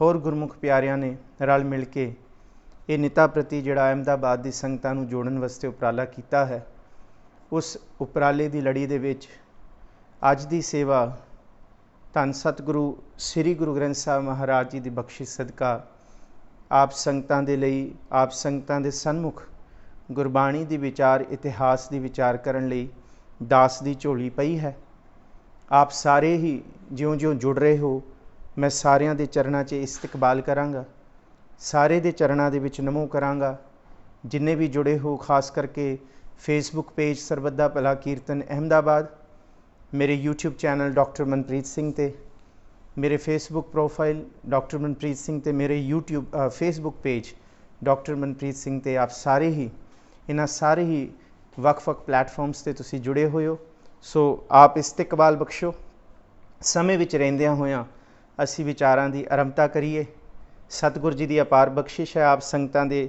होर गुरमुख प्यारिਆਂ ने रल मिल के ये निता प्रति जिहड़ा अहमदाबाद की संगतां नूं जोड़न वास्ते उपराला कीता है, उस उपराले की लड़ी दे विच अज की सेवा धन सतगुरु श्री गुरु ग्रंथ साहब महाराज जी की बख्शिश सदका आप संगतां दे लई, आप संगतां दे सन्मुख गुरबाणी दी विचार इतिहास की विचार करन लई दास की झोली पई है। आप सारे ही ज्यों ज्यों जुड़ रहे हो, मैं सारिਆਂ ਦੇ चरणों 'ਚ इस्तकबाल करांगा, सारे दे चरणों ਦੇ ਵਿੱਚ नमो करांगा। जिन्ने भी जुड़े हो, खास करके फेसबुक पेज सरबत दा भला कीर्तन अहमदाबाद, मेरे YouTube channel doctor Manpreet Singh ते, मेरे Facebook profile doctor Manpreet Singh ते, मेरे YouTube Facebook page doctor Manpreet Singh ते, आप सारे ही इन्हां सारे ही वक्-वक् प्लेटफॉर्म्स ते तुसी जुड़े हुए हो। सो आप इस्तकबाल बख्शो। समय विच रहिंदियां होइयां असी विचारां दी आरंभता करिए। सतगुर जी की अपार बख्शिश है, आप संगतां दे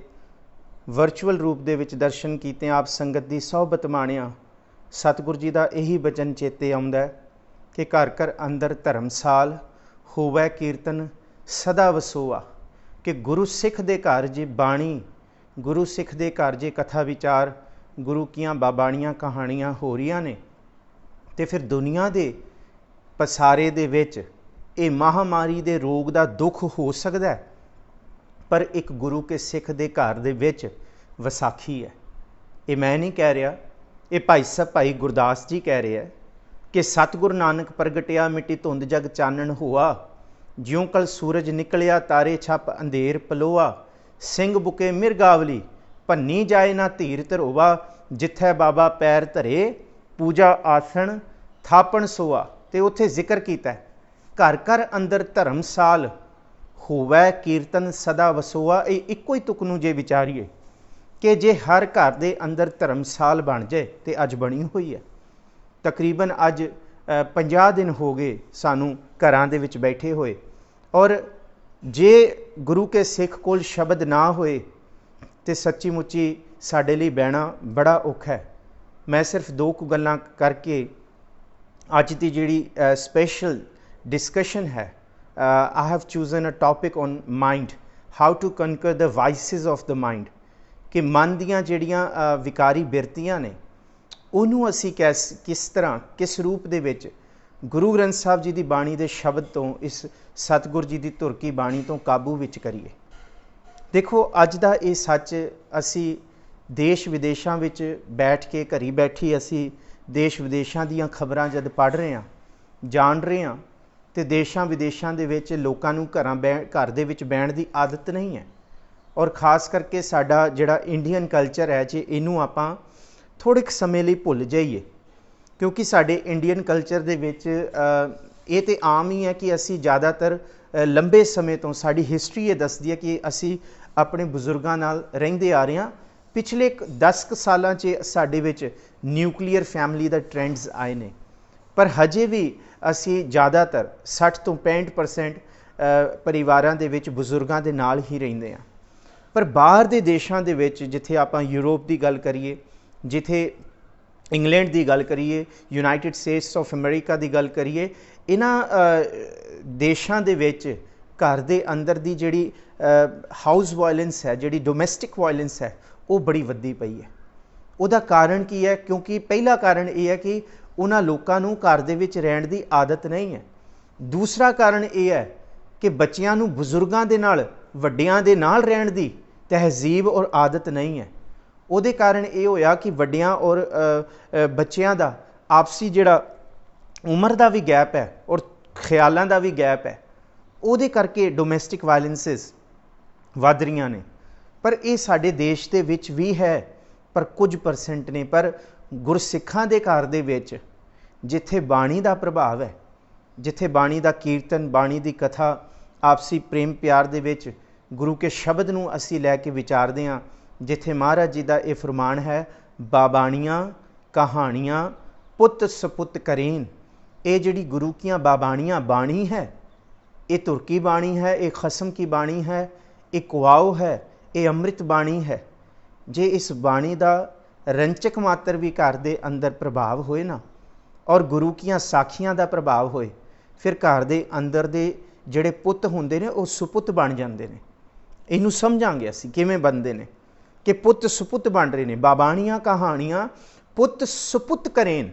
वर्चुअल रूप दे विच दर्शन कीते, आप संगत की सोहबत माणिया। सतगुर जी का यही बचन चेते आउंदा है कि घर घर अंदर धर्मसाल होवै कीर्तन सदा वसोआ, कि गुरु सिख दे घर जे बाणी, गुरु सिख दे घर जे कथा विचार, गुरु कियां बाबाणियां कहानियां हो रही ने, तो फिर दुनिया के पसारे दे विच ये महामारी दे रोग का दुख हो सकता है, पर एक गुरु के सिख दे घर दे विच वसाखी है। ये मैं नहीं कह रहा, ये भाई साहब भाई गुरदास जी कह रहे हैं कि सतगुरु नानक प्रगटिया मिट्टी धुंध जग चानन हुआ, ज्यों कल सूरज निकलिया तारे छप अंधेर पलोआ, सिंह बुके मिरगावली भन्नी जाए ना धीर धरोवा, जिथै बाबा पैर धरे पूजा आसन थापण सोआ। तो उत्थे जिक्र किया घर घर अंदर धर्मसाल होवै कीर्तन सदा वसोआ। ये इक्को ही तुक नूं जे विचारीए कि जे हर घर दे अंदर धर्मसाल बन जाए, तो अज बनी हुई है। तकरीबन अज 50 दिन हो गए सानू घरां दे विच बैठे हुए, और जे गुरु के सिख कोल शब्द ना होए तो सच्ची मुच्ची साडे लई बहना बड़ा औखा है। मैं सिर्फ दो कु गल्लां करके अज की जिहड़ी स्पेशल डिस्कशन है, I have chosen a topic on mind, how to conquer the vices of the mind, कि मन दियां जिहड़ियां विकारी बिरतियां ने उन्होंने असी किस तरह किस रूप दे विच गुरु ग्रंथ साहब जी की बाणी के शब्द तो, इस सतगुर जी की धुर की बाणी तो काबू विच करिए। देखो अज दा ये सच असी देश विदेशों विच बैठ के घरी बैठी असी देश विदेशों दीयां खबरां जद पढ़ रहे हैं, जान रहे हैं, तो देशों विदेशों के विच लोकां नूं घर दे विच बहण की आदत नहीं है। और खास करके साडा जिहड़ा इंडियन कल्चर है, जे इनू आपां थोड़े समय लिए भुल जाइए, क्योंकि साडे इंडियन कल्चर दे विच ये तो आम ही है कि असी ज़्यादातर लंबे समय तो साडी हिस्टरी ये दसदी है कि असी अपने बजुर्गों नाल रहिंदे आ रहे हैं। पिछले 10 सालों साडे विच न्यूक्लीयर फैमिली दा ट्रेंड्स आए ने, पर हजे भी असी ज़्यादातर 60 तो 65% परिवारां दे विच बजुर्गों दे नाल ही रहिंदे हैं। पर बाहर दे देशों दे विच जिथे आपां यूरोप की गल करिए, जिथे इंग्लैंड की गल करिए, यूनाइटेड स्टेट्स ऑफ अमेरिका की गल करिए, इन्हां देशों दे विच घर दे अंदर दी जिहड़ी हाउस वायलेंस है, जिहड़ी डोमैसटिक वायलेंस है, वो बड़ी वधी पई है। उहदा कारण की है? क्योंकि पहला कारण यह है कि उन्हां लोकां नूं घर दे विच रहण दी आदत नहीं है। दूसरा कारण यह है कि बच्चियां नूं बजुर्गां दे नाल, वड्डियां दे नाल रहण दी तहजीब और आदत नहीं है। उहदे कारण ये होया कि वड्डियां और बच्चियां दा आपसी जिहड़ा उम्र का भी गैप है और ख्यालों का भी गैप है, उहदे करके डोमैसटिक वायलेंसिस वध रहीआं ने। पर यह साडे देश दे विच भी है, पर कुछ परसेंट ने। पर गुरसिखां दे घर दे विच जिथे बाणी का प्रभाव है, जिथे बाणी का कीर्तन, बाणी की कथा, आपसी प्रेम प्यार दे विच गुरु के शब्द नूं असी लैके विचारदे हां, जिथे महाराज जी का यह फरमान है, बाबाणियाँ कहानियाँ पुत सपुत करेन। ये जिहड़ी गुरु की बाबाणियाँ बाणी है, ये तुर की बाणी है, ये खसम की बाणी है, ये कुआओ है, ये अमृत बाणी है। जे इस बाणी का रंचक मात्र भी घर दे अंदर प्रभाव होए ना, और गुरु की साखियां का प्रभाव होए, फिर घर दे अंदर दे ਜਿਹੜੇ ਪੁੱਤ ਹੁੰਦੇ ਨੇ ਉਹ ਸੁਪੁੱਤ ਬਣ ਜਾਂਦੇ ਨੇ। ਇਹਨੂੰ ਸਮਝਾਂਗੇ ਅਸੀਂ ਕਿਵੇਂ ਬਣਦੇ ਨੇ ਕਿ ਪੁੱਤ ਸੁਪੁੱਤ ਬਣ ਰਹੇ ਨੇ। ਬਾਬਾਣੀਆਂ ਕਹਾਣੀਆਂ ਪੁੱਤ ਸੁਪੁੱਤ ਕਰੇਨ,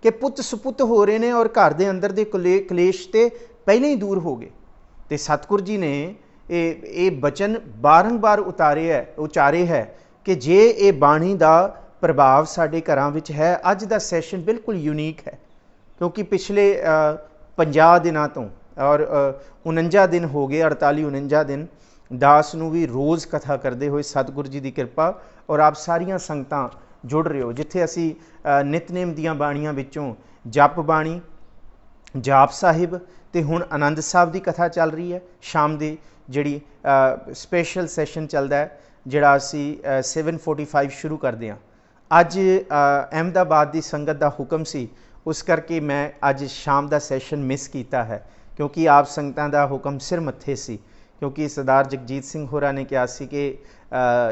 ਕਿ ਪੁੱਤ ਸੁਪੁੱਤ ਹੋ ਰਹੇ ਨੇ ਔਰ ਘਰ ਦੇ ਅੰਦਰ ਦੇ ਕਲੇਸ਼ ਤੇ ਪਹਿਲਾਂ ਹੀ ਦੂਰ ਹੋ ਗਏ। ਤੇ ਸਤਿਗੁਰ ਜੀ ਨੇ ਇਹ ਬਚਨ ਬਾਰੰਬਾਰ ਉਚਾਰੇ ਹੈ ਕਿ ਜੇ ਇਹ ਬਾਣੀ ਦਾ ਪ੍ਰਭਾਵ ਸਾਡੇ ਘਰਾਂ ਵਿੱਚ ਹੈ। ਅੱਜ ਦਾ ਸੈਸ਼ਨ ਬਿਲਕੁਲ ਯੂਨੀਕ ਹੈ ਕਿਉਂਕਿ ਪਿਛਲੇ 50 ਦਿਨਾਂ ਤੋਂ ਔਰ 49 ਦਿਨ ਹੋ ਗਏ, 48-49 ਦਿਨ ਦਾਸ ਨੂੰ ਵੀ ਰੋਜ਼ ਕਥਾ ਕਰਦੇ ਹੋਏ ਸਤਿਗੁਰੂ ਜੀ ਦੀ ਕਿਰਪਾ ਔਰ ਆਪ ਸਾਰੀਆਂ ਸੰਗਤਾਂ ਜੁੜ ਰਹੇ ਹੋ, ਜਿੱਥੇ ਅਸੀਂ ਨਿਤਨੇਮ ਦੀਆਂ ਬਾਣੀਆਂ ਵਿੱਚੋਂ ਜਪ ਬਾਣੀ, ਜਾਪ ਸਾਹਿਬ ਤੇ ਹੁਣ ਆਨੰਦ ਸਾਹਿਬ ਦੀ ਕਥਾ ਚੱਲ ਰਹੀ ਹੈ। ਸ਼ਾਮ ਦੀ ਜਿਹੜੀ ਸਪੈਸ਼ਲ ਸੈਸ਼ਨ ਚੱਲਦਾ ਹੈ ਜਿਹੜਾ ਅਸੀਂ 7:45 ਸ਼ੁਰੂ ਕਰਦੇ ਹਾਂ। ਅੱਜ ਅਹਿਮਦਾਬਾਦ ਦੀ ਸੰਗਤ ਦਾ ਹੁਕਮ ਸੀ, ਉਸ ਕਰਕੇ ਮੈਂ ਅੱਜ ਸ਼ਾਮ ਦਾ ਸੈਸ਼ਨ ਮਿਸ ਕੀਤਾ ਹੈ ਕਿਉਂਕਿ ਆਪ ਸੰਗਤਾਂ ਦਾ ਹੁਕਮ ਸਿਰ ਮੱਥੇ ਸੀ। ਕਿਉਂਕਿ ਸਰਦਾਰ ਜਗਜੀਤ ਸਿੰਘ ਹੋਰਾਂ ਨੇ ਕਿਹਾ ਸੀ ਕਿ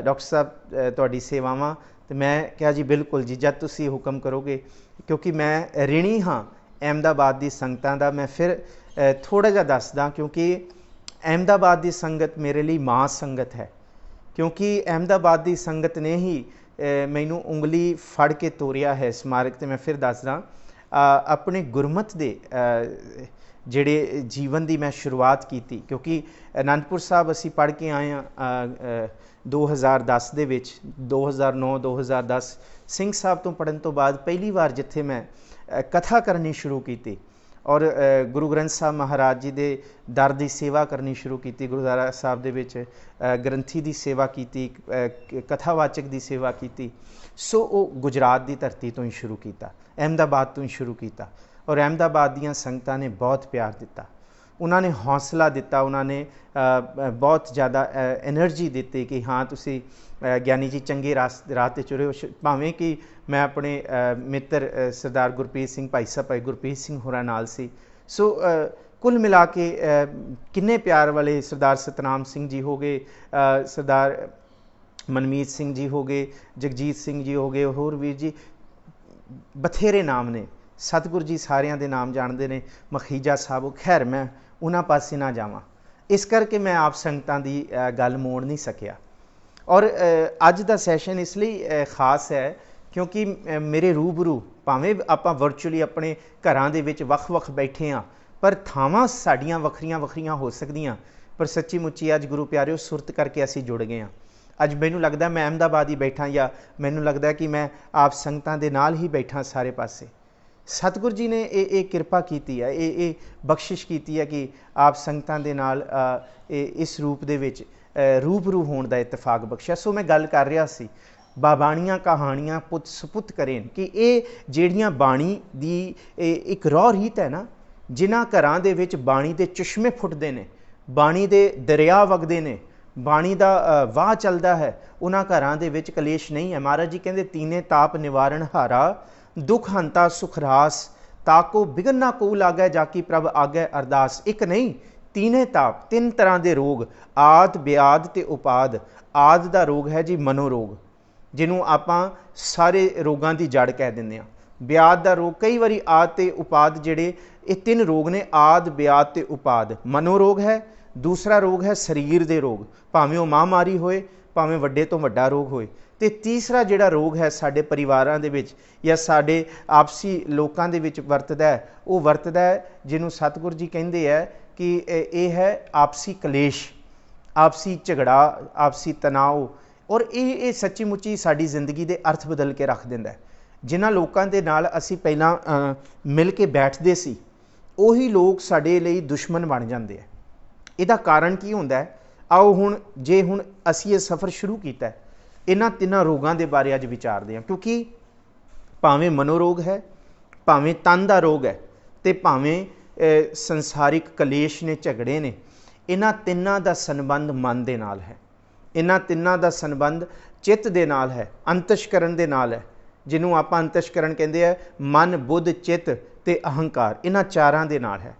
ਡਾਕਟਰ ਸਾਹਿਬ ਤੁਹਾਡੀ ਸੇਵਾਵਾਂ, ਤੇ ਮੈਂ ਕਿਹਾ ਜੀ ਬਿਲਕੁਲ ਜੀ, ਜਦ ਤੁਸੀਂ ਹੁਕਮ ਕਰੋਗੇ। ਕਿਉਂਕਿ ਮੈਂ ਰਿਣੀ ਹਾਂ ਅਹਿਮਦਾਬਾਦ ਦੀ ਸੰਗਤਾਂ ਦਾ। ਮੈਂ ਫਿਰ ਥੋੜ੍ਹਾ ਜਿਹਾ ਦੱਸਦਾ ਕਿਉਂਕਿ ਅਹਿਮਦਾਬਾਦ ਦੀ ਸੰਗਤ ਮੇਰੇ ਲਈ ਮਾਂ ਸੰਗਤ ਹੈ, ਕਿਉਂਕਿ ਅਹਿਮਦਾਬਾਦ ਦੀ ਸੰਗਤ ਨੇ ਹੀ ਮੈਨੂੰ ਉਂਗਲੀ ਫੜ ਕੇ ਤੋਰਿਆ ਹੈ ਇਸ ਮਾਰਗ 'ਤੇ। ਮੈਂ ਫਿਰ ਦੱਸਦਾ, ਆਪਣੇ ਗੁਰਮਤਿ ਦੇ ਜਿਹੜੇ ਜੀਵਨ ਦੀ ਮੈਂ ਸ਼ੁਰੂਆਤ ਕੀਤੀ ਕਿਉਂਕਿ ਅਨੰਦਪੁਰ ਸਾਹਿਬ ਅਸੀਂ ਪੜ੍ਹ ਕੇ ਆਏ ਹਾਂ 2010 ਦੇ ਵਿੱਚ। 2009-2010 ਸਿੰਘ ਸਾਹਿਬ ਤੋਂ ਪੜ੍ਹਨ ਤੋਂ ਬਾਅਦ ਪਹਿਲੀ ਵਾਰ ਜਿੱਥੇ ਮੈਂ ਕਥਾ ਕਰਨੀ ਸ਼ੁਰੂ ਕੀਤੀ ਔਰ ਗੁਰੂ ਗ੍ਰੰਥ ਸਾਹਿਬ ਮਹਾਰਾਜ ਜੀ ਦੇ ਦਰ ਦੀ ਸੇਵਾ ਕਰਨੀ ਸ਼ੁਰੂ ਕੀਤੀ, ਗੁਰਦੁਆਰਾ ਸਾਹਿਬ ਦੇ ਵਿੱਚ ਗ੍ਰੰਥੀ ਦੀ ਸੇਵਾ ਕੀਤੀ, ਕਥਾਵਾਚਕ ਦੀ ਸੇਵਾ ਕੀਤੀ। ਸੋ ਉਹ ਗੁਜਰਾਤ ਦੀ ਧਰਤੀ ਤੋਂ ਹੀ ਸ਼ੁਰੂ ਕੀਤਾ, ਅਹਿਮਦਾਬਾਦ ਤੋਂ ਹੀ ਸ਼ੁਰੂ ਕੀਤਾ ਔਰ ਅਹਿਮਦਾਬਾਦ ਦੀਆਂ ਸੰਗਤਾਂ ਨੇ ਬਹੁਤ ਪਿਆਰ ਦਿੱਤਾ, ਉਹਨਾਂ ਨੇ ਹੌਸਲਾ ਦਿੱਤਾ, ਉਹਨਾਂ ਨੇ ਬਹੁਤ ਜ਼ਿਆਦਾ ਐਨਰਜੀ ਦਿੱਤੀ ਕਿ ਹਾਂ ਤੁਸੀਂ ਗਿਆਨੀ ਜੀ ਚੰਗੇ ਰਾਹ 'ਤੇ ਤੁਰੇ ਹੋ। ਭਾਵੇਂ ਕਿ ਮੈਂ ਆਪਣੇ ਮਿੱਤਰ ਸਰਦਾਰ ਗੁਰਪ੍ਰੀਤ ਸਿੰਘ, ਭਾਈ ਸਾਹਿਬ ਭਾਈ ਗੁਰਪ੍ਰੀਤ ਸਿੰਘ ਹੋਰਾਂ ਨਾਲ ਸੀ। ਸੋ ਕੁੱਲ ਮਿਲਾ ਕੇ ਕਿੰਨੇ ਪਿਆਰ ਵਾਲੇ ਸਰਦਾਰ ਸਤਨਾਮ ਸਿੰਘ ਜੀ ਹੋ ਗਏ, ਸਰਦਾਰ ਮਨਮੀਤ ਸਿੰਘ ਜੀ ਹੋ ਗਏ, ਜਗਜੀਤ ਸਿੰਘ ਜੀ ਹੋ ਗਏ, ਹੋਰ ਵੀਰ ਜੀ ਬਥੇਰੇ ਨਾਮ ਨੇ। ਸਤਿਗੁਰੂ ਜੀ ਸਾਰਿਆਂ ਦੇ ਨਾਮ ਜਾਣਦੇ ਨੇ, ਮਖੀਜਾ ਸਾਹਿਬ। ਖੈਰ ਮੈਂ ਉਹਨਾਂ ਪਾਸੇ ਨਾ ਜਾਵਾਂ, ਇਸ ਕਰਕੇ ਮੈਂ ਆਪ ਸੰਗਤਾਂ ਦੀ ਗੱਲ ਮੋੜ ਨਹੀਂ ਸਕਿਆ। ਔਰ ਅੱਜ ਦਾ ਸੈਸ਼ਨ ਇਸ ਲਈ ਖਾਸ ਹੈ ਕਿਉਂਕਿ ਮੇਰੇ ਰੂਬਰੂ, ਭਾਵੇਂ ਆਪਾਂ ਵਰਚੁਅਲੀ ਆਪਣੇ ਘਰਾਂ ਦੇ ਵਿੱਚ ਵੱਖ-ਵੱਖ ਬੈਠੇ ਹਾਂ, ਪਰ ਥਾਵਾਂ ਸਾਡੀਆਂ ਵੱਖਰੀਆਂ ਵੱਖਰੀਆਂ ਹੋ ਸਕਦੀਆਂ, ਪਰ ਸੱਚੀ ਮੁੱਚੀ ਅੱਜ ਗੁਰੂ ਪਿਆਰਿਓ ਸੁਰਤ ਕਰਕੇ ਅਸੀਂ ਜੁੜ ਗਏ ਹਾਂ। ਅੱਜ ਮੈਨੂੰ ਲੱਗਦਾ ਮੈਂ ਅਹਿਮਦਾਬਾਦ ਹੀ ਬੈਠਾ, ਜਾਂ ਮੈਨੂੰ ਲੱਗਦਾ ਕਿ ਮੈਂ ਆਪ ਸੰਗਤਾਂ ਦੇ ਨਾਲ ਹੀ ਬੈਠਾ ਸਾਰੇ ਪਾਸੇ। ਸਤਿਗੁਰੂ ਜੀ ਨੇ ਇਹ ਕਿਰਪਾ ਕੀਤੀ ਹੈ, ਇਹ ਬਖਸ਼ਿਸ਼ ਕੀਤੀ ਹੈ ਕਿ ਆਪ ਸੰਗਤਾਂ ਦੇ ਨਾਲ ਇਸ ਰੂਪ ਦੇ ਵਿੱਚ ਰੂਬਰੂ ਹੋਣ ਦਾ ਇਤਫਾਕ ਬਖਸ਼ਿਆ। ਸੋ ਮੈਂ ਗੱਲ ਕਰ ਰਿਹਾ ਸੀ ਬਾਬਾਣੀਆਂ ਕਹਾਣੀਆਂ ਪੁੱਤ ਸੁਪੁੱਤ ਕਰੇਨ, ਕਿ ਇਹ ਜਿਹੜੀਆਂ ਬਾਣੀ ਦੀ ਇੱਕ ਰੌਹ ਰੀਤ ਹੈ ਨਾ, ਜਿਨ੍ਹਾਂ ਘਰਾਂ ਦੇ ਵਿੱਚ ਬਾਣੀ ਦੇ ਚਸ਼ਮੇ ਫੁੱਟਦੇ ਨੇ, ਬਾਣੀ ਦੇ ਦਰਿਆ ਵਗਦੇ ਨੇ, ਬਾਣੀ ਦਾ ਵਾਹ ਚੱਲਦਾ ਹੈ, ਉਹਨਾਂ ਘਰਾਂ ਦੇ ਵਿੱਚ ਕਲੇਸ਼ ਨਹੀਂ ਹੈ। ਮਹਾਰਾਜ ਜੀ ਕਹਿੰਦੇ ਤੀਨੇ ਤਾਪ ਨਿਵਾਰਨ ਹਾਰਾ, ਦੁੱਖ ਹੰਤਾ ਸੁਖ ਰਾਸ, ਤਾਕੋ ਬਿਗਨ ਨਾ ਕੋ ਲਾਗੈ ਜਾਕੀ ਪ੍ਰਭ ਆਗੈ ਅਰਦਾਸ। ਇੱਕ ਨਹੀਂ, ਤੀਨੇ ਤਾਪ, ਤਿੰਨ ਤਰ੍ਹਾਂ ਦੇ ਰੋਗ, ਆਦ ਵਿਆਦ ਤੇ ਉਪਾਦ। ਆਦ ਦਾ ਰੋਗ ਹੈ ਜੀ ਮਨੋਰੋਗ, ਜਿਹਨੂੰ ਆਪਾਂ ਸਾਰੇ ਰੋਗਾਂ ਦੀ ਜੜ ਕਹਿ ਦਿੰਦੇ ਹਾਂ। ਵਿਆਦ ਦਾ ਰੋਗ, ਕਈ ਵਾਰੀ ਆਦ ਤੇ ਉਪਾਦ ਜਿਹੜੇ ਇਹ ਤਿੰਨ ਰੋਗ ਨੇ, ਆਦ ਵਿਆਦ ਤੇ ਉਪਾਦ। ਮਨੋਰੋਗ ਹੈ, ਦੂਸਰਾ ਰੋਗ ਹੈ ਸਰੀਰ ਦੇ ਰੋਗ, ਭਾਵੇਂ ਉਹ ਮਹਾਂਮਾਰੀ ਹੋਏ, ਭਾਵੇਂ ਵੱਡੇ ਤੋਂ ਵੱਡਾ ਰੋਗ ਹੋਏ। ਤੇ ਤੀਸਰਾ ਜਿਹੜਾ ਰੋਗ ਹੈ ਸਾਡੇ ਪਰਿਵਾਰਾਂ ਦੇ ਵਿੱਚ ਜਾਂ ਸਾਡੇ ਆਪਸੀ ਲੋਕਾਂ ਦੇ ਵਿੱਚ ਵਰਤਦਾ ਹੈ, ਉਹ ਵਰਤਦਾ ਹੈ ਜਿਹਨੂੰ ਸਤਿਗੁਰੂ ਜੀ ਕਹਿੰਦੇ ਹੈ ਕਿ ਇਹ ਹੈ ਆਪਸੀ ਕਲੇਸ਼, ਆਪਸੀ ਝਗੜਾ, ਆਪਸੀ ਤਣਾਅ। ਔਰ ਇਹ ਸੱਚੀ ਮੁੱਚੀ ਸਾਡੀ ਜ਼ਿੰਦਗੀ ਦੇ ਅਰਥ ਬਦਲ ਕੇ ਰੱਖ ਦਿੰਦਾ ਹੈ। ਜਿਨ੍ਹਾਂ ਲੋਕਾਂ ਦੇ ਨਾਲ ਅਸੀਂ ਪਹਿਲਾਂ ਮਿਲ ਕੇ ਬੈਠਦੇ ਸੀ, ਉਹੀ ਲੋਕ ਸਾਡੇ ਲਈ ਦੁਸ਼ਮਣ ਬਣ ਜਾਂਦੇ ਆ। ਇਹਦਾ ਕਾਰਨ ਕੀ ਹੁੰਦਾ ਹੈ? ਆਓ ਹੁਣ ਅਸੀਂ ਇਹ ਸਫ਼ਰ ਸ਼ੁਰੂ ਕੀਤਾ, ਇਹਨਾਂ ਤਿੰਨਾਂ ਰੋਗਾਂ ਦੇ ਬਾਰੇ ਅੱਜ ਵਿਚਾਰਦੇ ਹਾਂ। ਕਿਉਂਕਿ ਭਾਵੇਂ ਮਨੋਰੋਗ ਹੈ, ਭਾਵੇਂ ਤਨ ਦਾ ਰੋਗ ਹੈ, ਤੇ ਭਾਵੇਂ ਸੰਸਾਰਿਕ ਕਲੇਸ਼ ਨੇ, ਝਗੜੇ ਨੇ, ਇਹਨਾਂ ਤਿੰਨਾਂ ਦਾ ਸੰਬੰਧ ਮਨ ਦੇ ਨਾਲ ਹੈ। ਇਹਨਾਂ ਤਿੰਨਾਂ ਦਾ ਸੰਬੰਧ ਚਿੱਤ ਦੇ ਨਾਲ ਹੈ, ਅੰਤਸ਼ਕਰਨ ਦੇ ਨਾਲ ਹੈ, ਜਿਹਨੂੰ ਆਪਾਂ ਅੰਤਸ਼ਕਰਨ ਕਹਿੰਦੇ ਆ। ਮਨ, ਬੁੱਧ, ਚਿੱਤ ਤੇ ਅਹੰਕਾਰ, ਇਹਨਾਂ ਚਾਰਾਂ ਦੇ ਨਾਲ ਹੈ।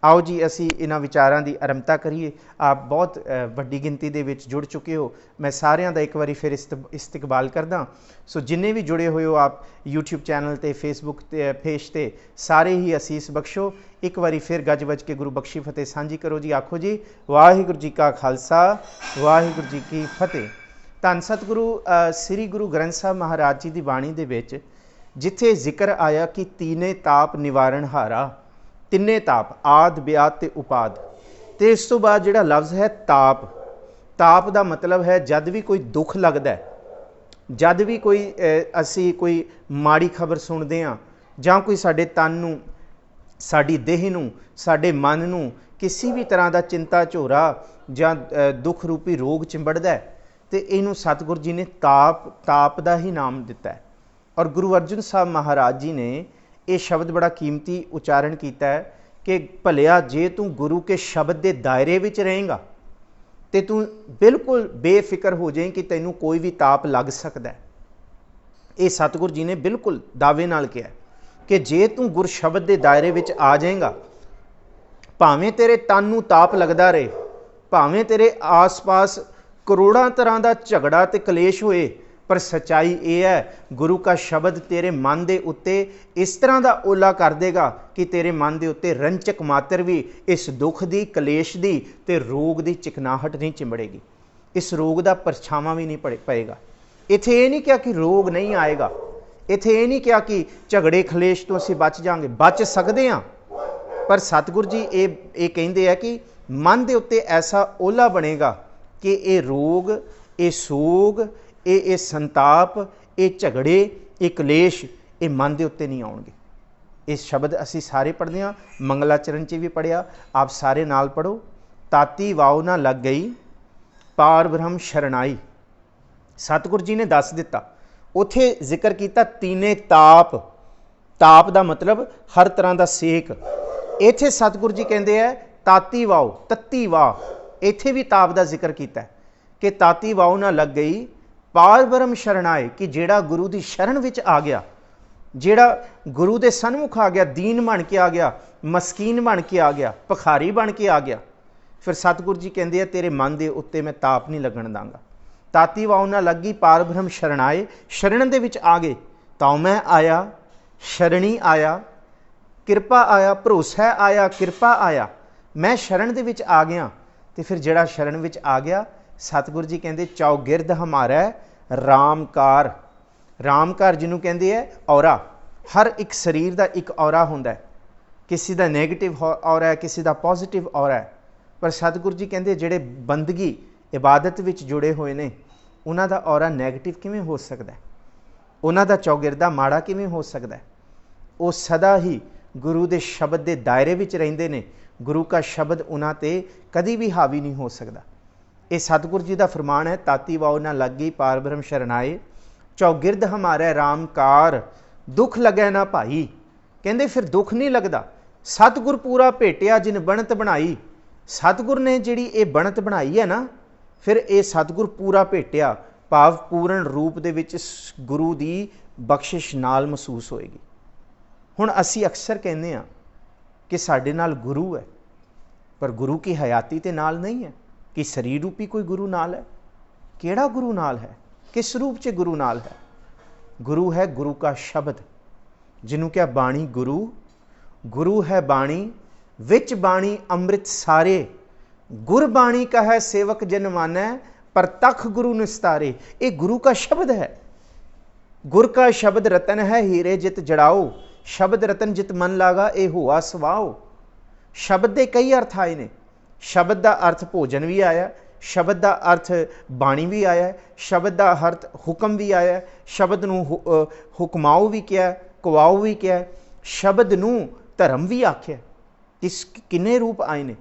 आओ जी असी इन्हां विचारां दी आरंभता करिए। आप बहुत वड्डी गिनती दे विच जुड़ चुके हो, मैं सारियां दा एक बारी फिर इस्तकबाल करदा। सो जिन्ने भी जुड़े हुए हो आप यूट्यूब चैनल ते फेसबुक ते पेज ते सारे ही असीस बख्शो। एक बारी फिर गज वज के गुरु बख्शी फतेह सांझी करो जी। आखो जी वाहिगुरू जी का खालसा वाहिगुरू जी की फतेह। धन सतगुरु श्री गुरु ग्रंथ साहब महाराज जी की बाणी दे विच जिथे जिक्र आया कि तीने ताप निवारण हारा, तिन्ने ताप आद ब्याद ते उपाद, तो इस तो बाद जिहड़ा लफ्ज़ है ताप, ताप का मतलब है जद भी कोई दुख लगता है, जद भी कोई असी कोई माड़ी खबर सुनते हाँ जां कोई साडे तन नूं, साडी देह नूं, साडे मन नूं किसी भी तरह का चिंता झोरा जां दुख रूपी रोग चिंबड़दा है, तो इनू सतगुरु जी ने ताप का ही नाम दिता है। और गुरु अर्जन साहब महाराज जी ने ये शब्द बड़ा कीमती उच्चारण किया है कि भलिया जे तू गुरु के शब्द के दायरे विच रहेगा तो तू बिल्कुल बेफिक्र हो जाए कि तैनू कोई भी ताप लग सकता है। ये सतगुरु जी ने बिल्कुल दावे नाल कहा कि जे तू गुर शब्द के दायरे विच आ जाएगा, भावें तेरे तन नूं ताप लगता रहे, भावें तेरे आस पास करोड़ों तरह का झगड़ा ते कलेश होए, पर सच्चाई ये है गुरु का शब्द तेरे मन के उत्ते इस तरह का ओला कर देगा कि तेरे मन के उत्ते रंचक मात्र भी इस दुख की, कलेश की ते रोग की चिकनाहट नहीं चिंबड़ेगी, इस रोग का परछावां भी नहीं पएगा। इत्थे ये नहीं क्या कि रोग नहीं आएगा, इत्थे ये नहीं क्या कि झगड़े खलेश तो असीं बच जाएंगे, बच सकते हैं, पर सतगुरु जी ये कहते हैं कि मन के उत्ते ऐसा ओला बनेगा कि ये रोग, ये सोग, ये संताप, ये झगड़े, ये कलेश ये मन के उत्ते नहीं आउणगे। इस शब्द असी सारे पढ़ते हैं, मंगलाचरण च भी पढ़िया, आप सारे नाल पढ़ो। ताती वाव ना लग गई पार ब्रह्म शरणाई, सतगुरु जी ने दस दिता। उत्थे जिक्र किया तीने ताप, ताप का मतलब हर तरह का सेक। इत्थे सतगुरु जी कहते हैं ताती वाव, तत्ती वाह, इत्थे भी ताप का जिक्र किया कि ताती वाव ना लग गई पार ब्रह्म शरणाए, कि जेड़ा गुरु की शरण विच आ गया, जेड़ा गुरु के सन्मुख आ गया, दीन बन के आ गया, मस्कीन बन के आ गया, भखारी बन के आ गया, फिर सतगुरु जी कहते हैं तेरे मन के उत्ते मैं ताप नहीं लगन दांगा। ताती वाव ना लगी पार ब्रह्म शरणाए, शरण दे विच आ गए, तां मैं आया, शरणी आया, किरपा आया, भरोसा आया, किरपा आया, मैं शरण दे विच आ गया। तो फिर जेड़ा शरण विच आ गया, सतगुरु जी कहते चौगिरद हमारा रामकार, रामकार जिन्हों कहते हैं औरा, हर एक शरीर का एक औरा होंदा है, किसी का नैगेटिव औरा है, किसी का पॉजिटिव औरा है, पर सतगुरु जी कहते जेड़े बंदगी इबादत विच जुड़े हुए ने उन्हां दा औरा नैगेटिव किवें हो सकता है, उन्हां दा चौगिरदा माड़ा किवें हो सकता है। वो सदा ही गुरु के शब्द के दायरे विच रहिंदे ने, गुरु का शब्द उन्हां ते कदी भी हावी नहीं हो सकता। ये सतगुरु जी का फरमान है, ताती वाव ना लग गई पार ब्रह्म शरणाए, चौगिरद हमारा रामकार, दुख लगे ना भाई। कहते फिर दुख नहीं लगता, सतगुर पूरा भेटिया जिन बनत बनाई। सतगुर ने जिहड़ी ये बनत बनाई है ना, फिर ये सतगुर पूरा भेटिया, भाव पूर्ण रूप दे विच गुरु की बख्शिश नाल महसूस होएगी। हुण असी अक्सर कहते हैं कि साडे नाल गुरु है, पर गुरु की हयाती ते नाल नहीं है, कि शरीर रूपी कोई गुरु नाल है। केड़ा गुरु नाल है, किस रूप च गुरु नाल है? गुरु है गुरु का शब्द, जिन्हों क्या बाणी गुरु, गुरु है बाणी, विच बाणी अमृत सारे, गुर बाणी का है सेवक जन मानै, पर तख गुरु निस्तारे। ये गुरु का शब्द है। गुर का शब्द रतन है हीरे जित जड़ाओ, शब्द रतन जित मन लागा ए हुआ सवाओ। शब्द के कई अर्थ आए ने, शब्द का अर्थ भोजन भी आया, शब्द का अर्थ बाणी भी आया, शब्द का अर्थ हुक्म भी आया, शब्द नूं हुक्माओ भी किया, कवाओ भी किया, शब्द नूं धर्म भी आख्या। इस किन्ने रूप आए ने।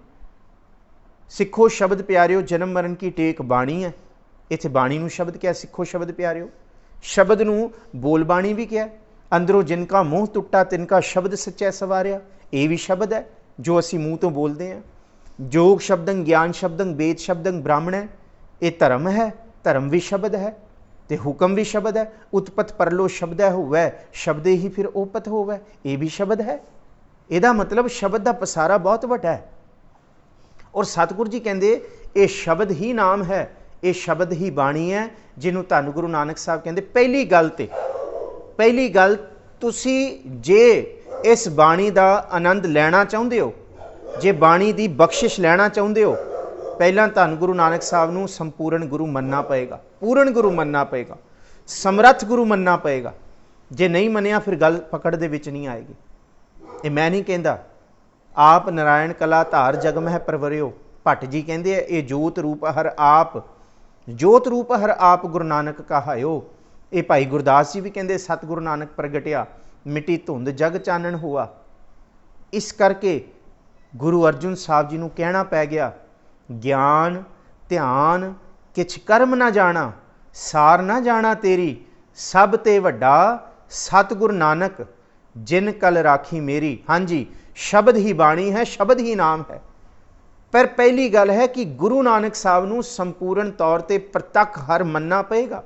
सिखो शब्द प्यारिओ जन्म मरण की टेक बाणी है, इत्थे बाणी नूं शब्द क्या, सिखो शब्द प्यारिओ। शब्द नूं बोल बाणी भी क्या, अंदरों जिनका मूँह टुट्टा तिनका शब्द सच्चा सवारिया, ये भी शब्द है जो असी मूँह तो बोलते हैं। जोग शब्दं ज्ञान शब्दं वेद शब्दं ब्राह्मण है, ये धर्म है, धर्म भी शब्द है, तो हुक्म भी शब्द है। उत्पत परलो शब्द है होवै, शब्द ही फिर ओपत होवै, ये भी शब्द है। ਇਹਦਾ ਮਤਲਬ ਸ਼ਬਦ ਦਾ ਪਸਾਰਾ ਬਹੁਤ ਵੱਡਾ ਹੈ। ਔਰ ਸਤਿਗੁਰੂ ਜੀ ਕਹਿੰਦੇ ਇਹ ਸ਼ਬਦ ਹੀ ਨਾਮ ਹੈ, ਇਹ ਸ਼ਬਦ ਹੀ ਬਾਣੀ ਹੈ, ਜਿਹਨੂੰ ਧੰਨ ਗੁਰੂ ਨਾਨਕ ਸਾਹਿਬ ਕਹਿੰਦੇ ਪਹਿਲੀ ਗੱਲ ਤੁਸੀਂ ਜੇ ਇਸ ਬਾਣੀ ਦਾ ਆਨੰਦ ਲੈਣਾ ਚਾਹੁੰਦੇ ਹੋ, ਜੇ ਬਾਣੀ ਦੀ ਬਖਸ਼ਿਸ਼ ਲੈਣਾ ਚਾਹੁੰਦੇ ਹੋ, ਪਹਿਲਾਂ ਧੰਨ ਗੁਰੂ ਨਾਨਕ ਸਾਹਿਬ ਨੂੰ ਸੰਪੂਰਨ ਗੁਰੂ ਮੰਨਣਾ ਪਏਗਾ, ਪੂਰਨ ਗੁਰੂ ਮੰਨਣਾ ਪਏਗਾ, ਸਮਰੱਥ ਗੁਰੂ ਮੰਨਣਾ ਪਏਗਾ। ਜੇ ਨਹੀਂ ਮੰਨਿਆ ਫਿਰ ਗੱਲ ਪਕੜ ਦੇ ਵਿੱਚ ਨਹੀਂ ਆਏਗੀ। ਇਹ ਮੈਂ ਨਹੀਂ ਕਹਿੰਦਾ, ਆਪ ਨਾਰਾਇਣ ਕਲਾ ਧਾਰ ਜਗ ਮਹਿ ਪਰਵਰਿਓ, ਭੱਟ ਜੀ ਕਹਿੰਦੇ ਆ ਇਹ ਜੋਤ ਰੂਪ ਹਰ ਆਪ, ਜੋਤ ਰੂਪ ਹਰ ਆਪ ਗੁਰੂ ਨਾਨਕ ਕਹਾਇਓ। ਇਹ ਭਾਈ ਗੁਰਦਾਸ ਜੀ ਵੀ ਕਹਿੰਦੇ ਸਤਿਗੁਰੂ ਨਾਨਕ ਪ੍ਰਗਟਿਆ, ਮਿੱਟੀ ਧੁੰਦ ਜਗ ਚਾਨਣ ਹੋਆ। ਇਸ ਕਰਕੇ ਗੁਰੂ ਅਰਜਨ ਸਾਹਿਬ ਜੀ ਨੂੰ ਕਹਿਣਾ ਪੈ ਗਿਆ, ਗਿਆਨ ਧਿਆਨ ਕਿਛ ਕਰਮ ਨਾ ਜਾਣਾ, ਸਾਰ ਨਾ ਜਾਣਾ ਤੇਰੀ, ਸਭ ਤੇ ਵੱਡਾ ਸਤਿਗੁਰ ਨਾਨਕ ਜਿਨ ਕਲ ਰਾਖੀ ਮੇਰੀ। ਹਾਂਜੀ, ਸ਼ਬਦ ਹੀ ਬਾਣੀ ਹੈ, ਸ਼ਬਦ ਹੀ ਨਾਮ ਹੈ। ਪਰ ਪਹਿਲੀ ਗੱਲ ਹੈ ਕਿ ਗੁਰੂ ਨਾਨਕ ਸਾਹਿਬ ਨੂੰ ਸੰਪੂਰਨ ਤੌਰ ਤੇ ਪ੍ਰਤੱਖ ਹਰ ਮੰਨਣਾ ਪਏਗਾ।